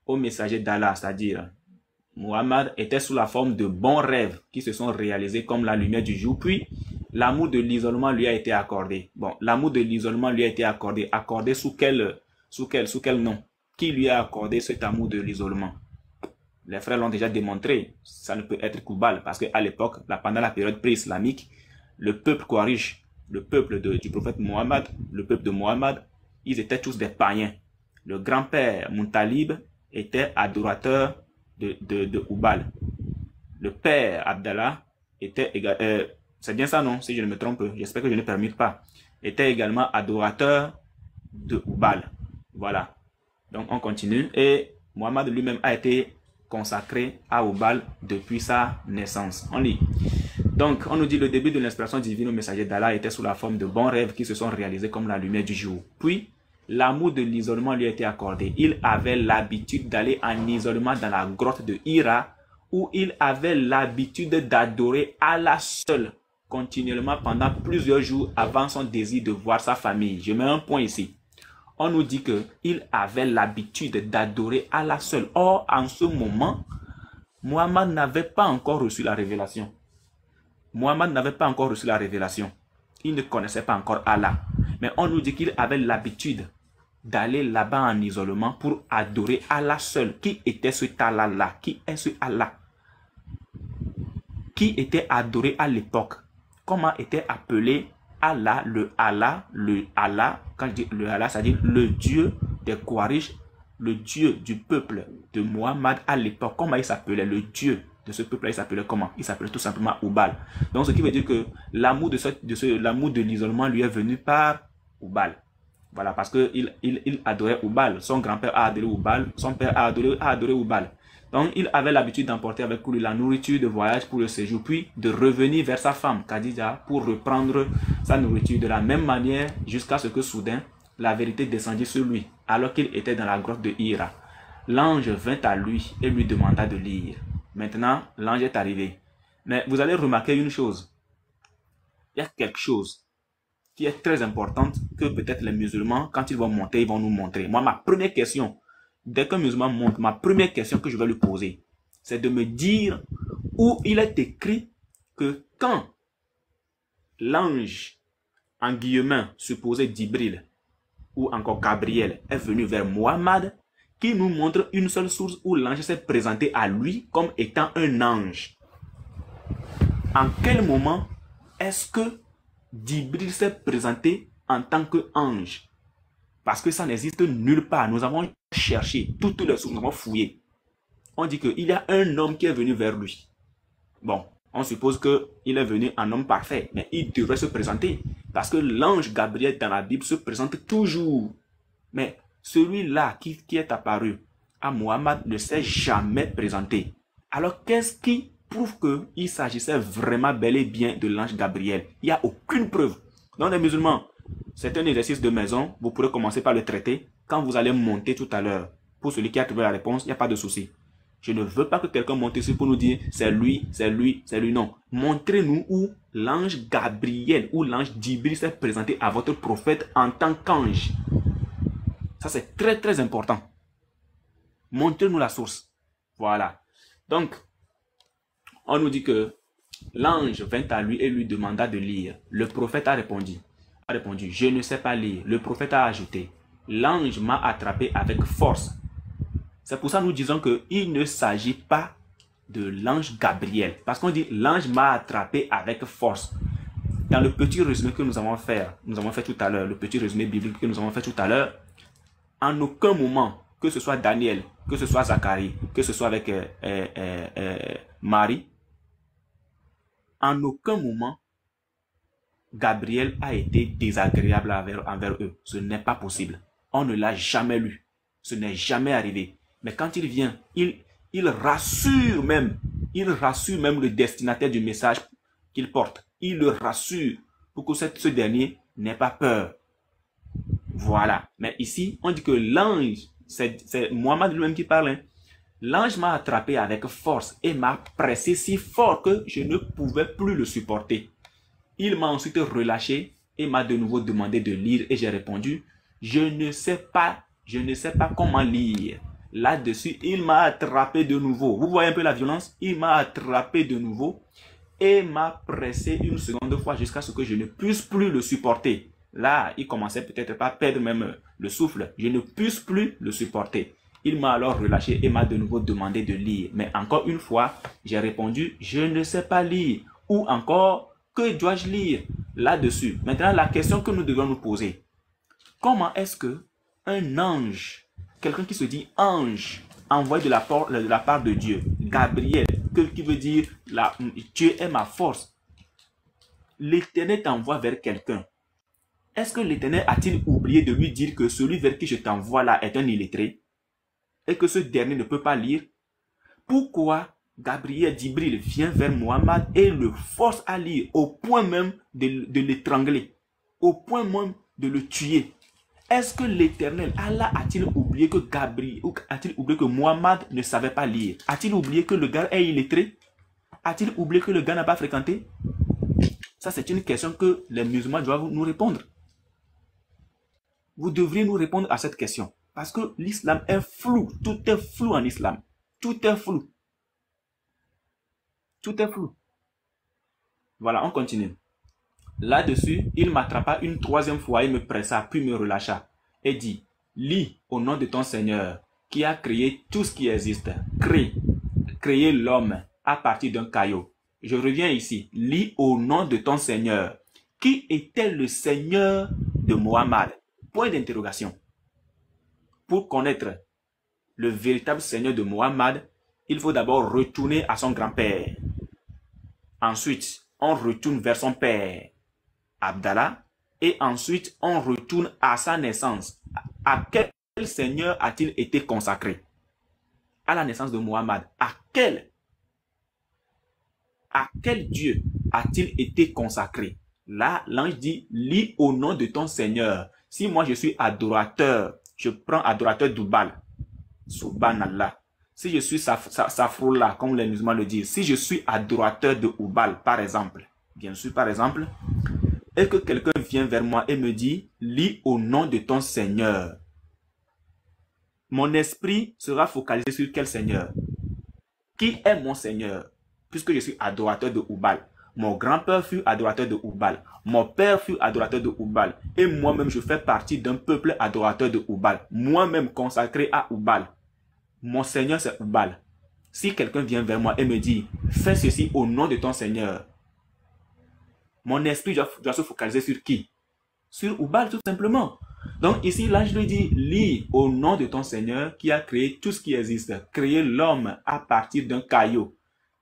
au messager d'Allah, c'est-à-dire Muhammad, était sous la forme de bons rêves qui se sont réalisés comme la lumière du jour. Puis, l'amour de l'isolement lui a été accordé. Bon, l'amour de l'isolement lui a été accordé. Accordé sous quel nom? Qui lui a accordé cet amour de l'isolement? Les frères l'ont déjà démontré. Ça ne peut être qu'Ubal, parce qu'à l'époque, pendant la période pré-islamique, le peuple Quraysh, le peuple du prophète Muhammad, le peuple de Muhammad, ils étaient tous des païens. Le grand-père Muntalib était adorateur de Ubal. Le père Abdallah était c'est bien ça, non? Si je ne me trompe, j'espère que je ne permute pas. Était également adorateur de Ubal. Voilà. Donc on continue. Et Muhammad lui-même a été consacré à Ubal depuis sa naissance. On lit. Donc on nous dit le début de l'inspiration divine au messager d'Allah était sous la forme de bons rêves qui se sont réalisés comme la lumière du jour. Puis l'amour de l'isolement lui a été accordé. Il avait l'habitude d'aller en isolement dans la grotte de Hira, où il avait l'habitude d'adorer Allah seul, continuellement pendant plusieurs jours avant son désir de voir sa famille. Je mets un point ici. On nous dit qu'il avait l'habitude d'adorer Allah seul. Or, en ce moment, Muhammad n'avait pas encore reçu la révélation. Muhammad n'avait pas encore reçu la révélation. Il ne connaissait pas encore Allah. Mais on nous dit qu'il avait l'habitude d'aller là-bas en isolement pour adorer Allah seul. Qui était ce Allah-là? Qui est ce Allah? Qui était adoré à l'époque? Comment était appelé Allah, le Allah, quand je dis le Allah, c'est-à-dire le Dieu des Quraysh, le Dieu du peuple de Muhammad à l'époque? Comment il s'appelait? Le Dieu de ce peuple-là, il s'appelait comment? Il s'appelait tout simplement Ubal. Donc ce qui veut dire que l'amour de l'isolement lui est venu par Ubal. Voilà, parce qu'il adorait Ubal. Son grand-père a adoré Ubal, son père a adoré Ubal. Donc, il avait l'habitude d'emporter avec lui la nourriture de voyage pour le séjour, puis de revenir vers sa femme, Khadija, pour reprendre sa nourriture de la même manière, jusqu'à ce que soudain, la vérité descendit sur lui, alors qu'il était dans la grotte de Hira. L'ange vint à lui et lui demanda de lire. Maintenant, l'ange est arrivé. Mais vous allez remarquer une chose. Il y a quelque chose qui est très importante que peut-être les musulmans, quand ils vont monter, ils vont nous montrer. Moi, ma première question, dès qu'un musulman monte, ma première question que je vais lui poser, c'est de me dire où il est écrit que quand l'ange, en guillemets, supposé Djibril, ou encore Gabriel, est venu vers Muhammad, qui nous montre une seule source où l'ange s'est présenté à lui comme étant un ange. En quel moment est-ce que Djibril s'est présenté en tant qu'ange? Parce que ça n'existe nulle part. Nous avons cherché toutes les sources, nous avons fouillé. On dit qu'il y a un homme qui est venu vers lui. Bon, on suppose qu'il est venu en homme parfait, mais il devrait se présenter. Parce que l'ange Gabriel dans la Bible se présente toujours. Mais celui-là qui est apparu à Muhammad ne s'est jamais présenté. Alors qu'est-ce qui prouve qu'il s'agissait vraiment bel et bien de l'ange Gabriel? Il n'y a aucune preuve. Donc les musulmans, c'est un exercice de maison, vous pourrez commencer par le traiter quand vous allez monter tout à l'heure. Pour celui qui a trouvé la réponse, il n'y a pas de souci. Je ne veux pas que quelqu'un monte ici pour nous dire c'est lui, c'est lui, c'est lui. Non. Montrez-nous où l'ange Gabriel ou l'ange Djibril s'est présenté à votre prophète en tant qu'ange. Ça, c'est très, très important. Montrez-nous la source. Voilà. Donc, on nous dit que l'ange vint à lui et lui demanda de lire. Le prophète a répondu, je ne sais pas lire. Le prophète a ajouté, l'ange m'a attrapé avec force. C'est pour ça que nous disons qu'il ne s'agit pas de l'ange Gabriel. Parce qu'on dit l'ange m'a attrapé avec force. Dans le petit résumé que nous avons fait tout à l'heure, le petit résumé biblique que nous avons fait tout à l'heure, en aucun moment, que ce soit Daniel, que ce soit Zacharie, que ce soit avec Marie, en aucun moment, Gabriel a été désagréable envers eux. Ce n'est pas possible. On ne l'a jamais lu. Ce n'est jamais arrivé. Mais quand il vient, il rassure même le destinataire du message qu'il porte. Il le rassure pour que ce dernier n'ait pas peur. Voilà. Mais ici, on dit que l'ange, c'est Mohammed lui-même qui parle. Hein. L'ange m'a attrapé avec force et m'a pressé si fort que je ne pouvais plus le supporter. Il m'a ensuite relâché et m'a de nouveau demandé de lire et j'ai répondu, je ne sais pas comment lire. Là-dessus, il m'a attrapé de nouveau. Vous voyez un peu la violence? Il m'a attrapé de nouveau et m'a pressé une seconde fois jusqu'à ce que je ne puisse plus le supporter. Là, il commençait peut-être pas à perdre même le souffle. Je ne puisse plus le supporter. Il m'a alors relâché et m'a de nouveau demandé de lire. Mais encore une fois, j'ai répondu, je ne sais pas lire. Ou encore, que dois-je lire là-dessus? Maintenant, la question que nous devons nous poser, comment est-ce que un ange, quelqu'un qui se dit ange, envoyé de la part de Dieu, Gabriel, qui veut dire Dieu est ma force, l'Éternel t'envoie vers quelqu'un. Est-ce que l'Éternel a-t-il oublié de lui dire que celui vers qui je t'envoie là est un illettré et que ce dernier ne peut pas lire? Pourquoi Gabriel Djibril vient vers Mohammed et le force à lire au point même de l'étrangler, au point même de le tuer? Est-ce que l'Éternel, Allah, a-t-il oublié que Gabriel, ou a-t-il oublié que Mohammed ne savait pas lire? A-t-il oublié que le gars est illettré? A-t-il oublié que le gars n'a pas fréquenté? Ça, c'est une question que les musulmans doivent nous répondre. Vous devriez nous répondre à cette question. Parce que l'islam est flou. Tout est flou en islam. Tout est flou. Tout est flou. Voilà, on continue. Là-dessus, il m'attrapa une troisième fois et me pressa, puis me relâcha. Et dit, lis au nom de ton Seigneur, qui a créé tout ce qui existe. Créer l'homme à partir d'un caillou. Je reviens ici. Lis au nom de ton Seigneur. Qui était le Seigneur de Mohammed? Point d'interrogation. Pour connaître le véritable Seigneur de Mohammed, il faut d'abord retourner à son grand-père. Ensuite, on retourne vers son père, Abdallah, et ensuite, on retourne à sa naissance. À quel Seigneur a-t-il été consacré? À la naissance de Mohammed. À quel Dieu a-t-il été consacré? Là, l'ange dit, lis au nom de ton Seigneur. Si moi je suis adorateur, je prends adorateur d'Oubal. Subhanallah. Si je suis Safroula, comme les musulmans le disent, si je suis adorateur de Oubal, par exemple, bien sûr, par exemple, et que quelqu'un vient vers moi et me dit, lis au nom de ton Seigneur. Mon esprit sera focalisé sur quel Seigneur? Qui est mon Seigneur? Puisque je suis adorateur de Oubal. Mon grand-père fut adorateur de Oubal. Mon père fut adorateur de Oubal. Et moi-même, je fais partie d'un peuple adorateur de Oubal. Moi-même consacré à Oubal. Mon Seigneur, c'est Oubal. Si quelqu'un vient vers moi et me dit, fais ceci au nom de ton Seigneur, mon esprit doit se focaliser sur qui? Sur Oubal, tout simplement. Donc ici, l'ange lui dit, lis au nom de ton Seigneur qui a créé tout ce qui existe. Créer l'homme à partir d'un caillou.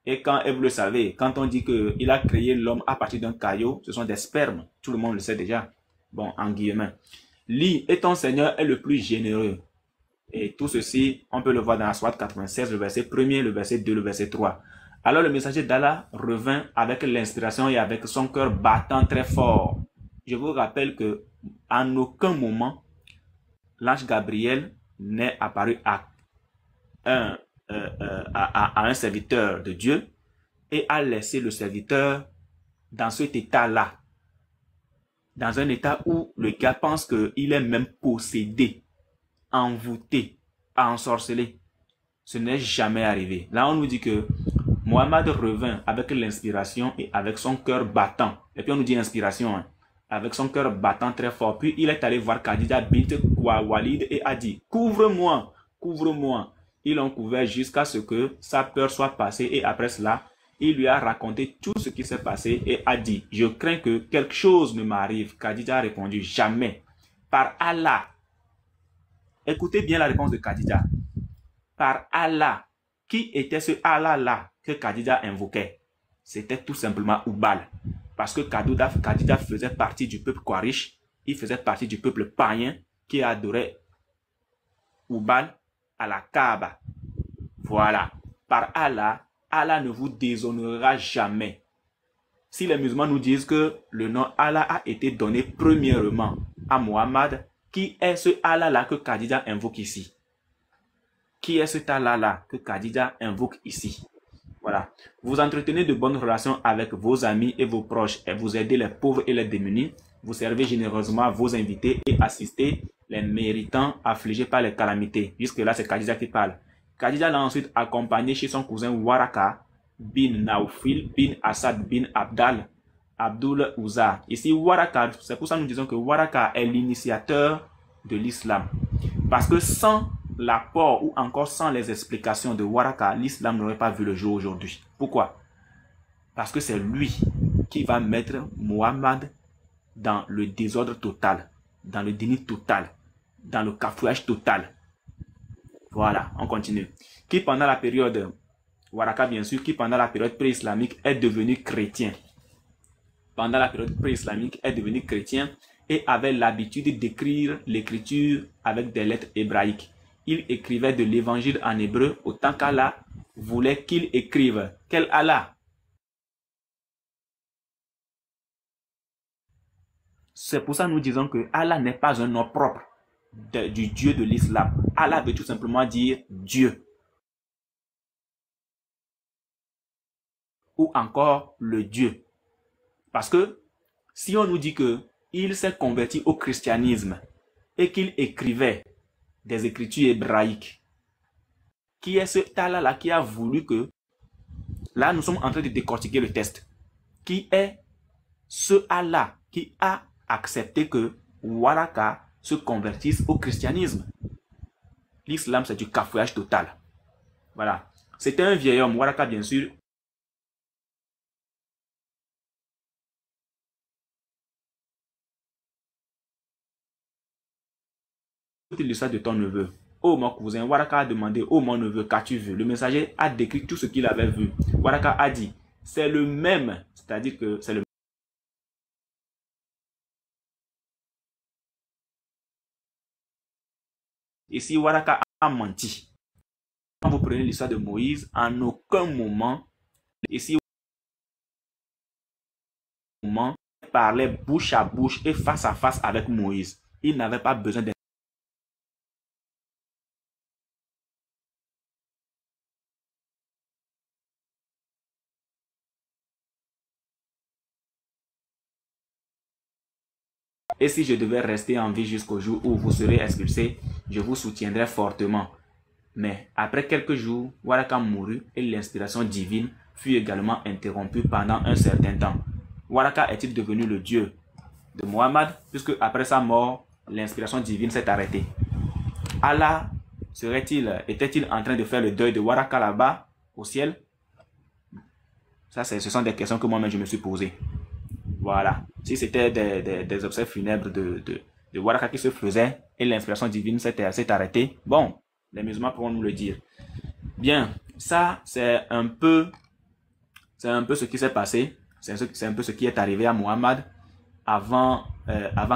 Et quand, et vous le savez, quand on dit qu'il a créé l'homme à partir d'un caillou, ce sont des spermes. Tout le monde le sait déjà. Bon, en guillemets. Lis, et ton Seigneur est le plus généreux. Et tout ceci, on peut le voir dans la Sourate 96, le verset 1er, le verset 2, le verset 3. Alors le messager d'Allah revint avec l'inspiration et avec son cœur battant très fort. Je vous rappelle que en aucun moment, l'ange Gabriel n'est apparu à un à un serviteur de Dieu et a laissé le serviteur dans cet état-là. Dans un état où le gars pense qu'il est même possédé, envoûté, ensorcelé. Ce n'est jamais arrivé. Là, on nous dit que Mohammed revint avec l'inspiration et avec son cœur battant. Et puis on nous dit inspiration, hein, avec son cœur battant très fort. Puis il est allé voir Khadija bint Walid et a dit, couvre-moi, couvre-moi. Ils l'ont couvert jusqu'à ce que sa peur soit passée et après cela, il lui a raconté tout ce qui s'est passé et a dit, je crains que quelque chose ne m'arrive. Khadija a répondu, jamais. Par Allah. Écoutez bien la réponse de Khadija. Par Allah. Qui était ce Allah-là que Khadija invoquait? C'était tout simplement Ubal. Parce que Khadija faisait partie du peuple Quraysh. Il faisait partie du peuple païen qui adorait Ubal à la Kaaba. Voilà. Par Allah, Allah ne vous déshonorera jamais. Si les musulmans nous disent que le nom Allah a été donné premièrement à Muhammad, qui est ce Allah-là que Khadija invoque ici? Qui est cet Allah-là que Khadija invoque ici? Voilà. Vous entretenez de bonnes relations avec vos amis et vos proches et vous aidez les pauvres et les démunis. Vous servez généreusement vos invités et assistez les méritants affligés par les calamités. Jusque-là, c'est Khadija qui parle. Khadija l'a ensuite accompagné chez son cousin Waraka bin Naufil bin Asad bin Abdul Uzza. Ici, Waraka, c'est pour ça que nous disons que Waraka est l'initiateur de l'islam. Parce que sans l'apport ou encore sans les explications de Waraka, l'islam n'aurait pas vu le jour aujourd'hui. Pourquoi? Parce que c'est lui qui va mettre Muhammad dans le désordre total, dans le déni total, dans le cafouillage total. Voilà, on continue. Qui pendant la période, Waraka bien sûr, qui pendant la période pré-islamique est devenu chrétien. Pendant la période pré-islamique est devenu chrétien et avait l'habitude d'écrire l'écriture avec des lettres hébraïques. Il écrivait de l'évangile en hébreu autant qu'Allah voulait qu'il écrive. Quel Allah? C'est pour ça que nous disons que Allah n'est pas un nom propre du Dieu de l'islam. Allah veut tout simplement dire Dieu. Ou encore le Dieu. Parce que si on nous dit que il s'est converti au christianisme et qu'il écrivait des écritures hébraïques, qui est ce Allah-là qui a voulu que, là nous sommes en train de décortiquer le test, qui est ce Allah qui a accepté que Waraka se convertisse au christianisme. L'islam c'est du cafouillage total. Voilà. C'était un vieil homme, Waraka bien sûr. L'histoire de ton neveu. Oh mon cousin, Waraka a demandé, oh mon neveu, qu'as-tu vu? Le messager a décrit tout ce qu'il avait vu. Waraka a dit, c'est le même, c'est-à-dire que c'est le même. Ici, Waraka a menti. Quand vous prenez l'histoire de Moïse, en aucun moment, ici, il parlait bouche à bouche et face à face avec Moïse. Il n'avait pas besoin de Et si je devais rester en vie jusqu'au jour où vous serez expulsés, je vous soutiendrai fortement. Mais après quelques jours, Waraka mourut et l'inspiration divine fut également interrompue pendant un certain temps. Waraka est-il devenu le Dieu de Muhammad, puisque après sa mort, l'inspiration divine s'est arrêtée? Allah était-il en train de faire le deuil de Waraka là-bas, au ciel? Ça, ce sont des questions que moi-même je me suis posées. Voilà. Si c'était des obsèques funèbres de Waraka qui se faisaient et l'inspiration divine s'est arrêtée, bon, les musulmans pourront nous le dire. Bien, ça, c'est un peu ce qui s'est passé. C'est un peu ce qui est arrivé à Muhammad avant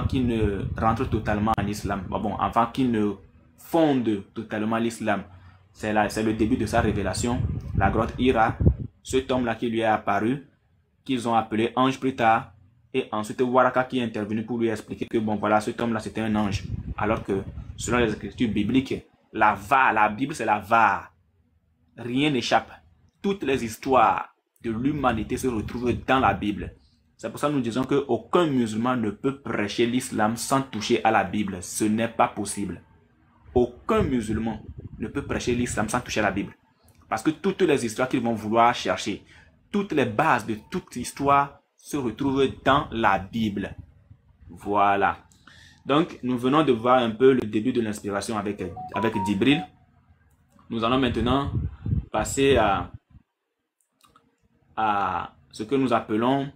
qu'il ne rentre totalement en islam. Bon, avant qu'il ne fonde totalement l'islam. C'est le début de sa révélation. La grotte Hira, cet homme-là qui lui est apparu, qu'ils ont appelé ange plus tard. Et ensuite, Waraka qui est intervenu pour lui expliquer que, bon, voilà, cet homme-là, c'était un ange. Alors que, selon les écritures bibliques, la Bible, c'est la VAR. rien n'échappe. Toutes les histoires de l'humanité se retrouvent dans la Bible. C'est pour ça que nous disons qu'aucun musulman ne peut prêcher l'islam sans toucher à la Bible. Ce n'est pas possible. Aucun musulman ne peut prêcher l'islam sans toucher à la Bible. Parce que toutes les histoires qu'ils vont vouloir chercher, toutes les bases de toute histoire se retrouvent dans la Bible. Voilà. Donc, nous venons de voir un peu le début de l'inspiration avec Djibril. Nous allons maintenant passer à ce que nous appelons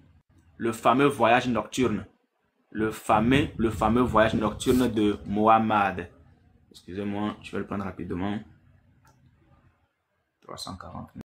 le fameux voyage nocturne. Le fameux voyage nocturne de Mohammed. Excusez-moi, je vais le prendre rapidement. 340.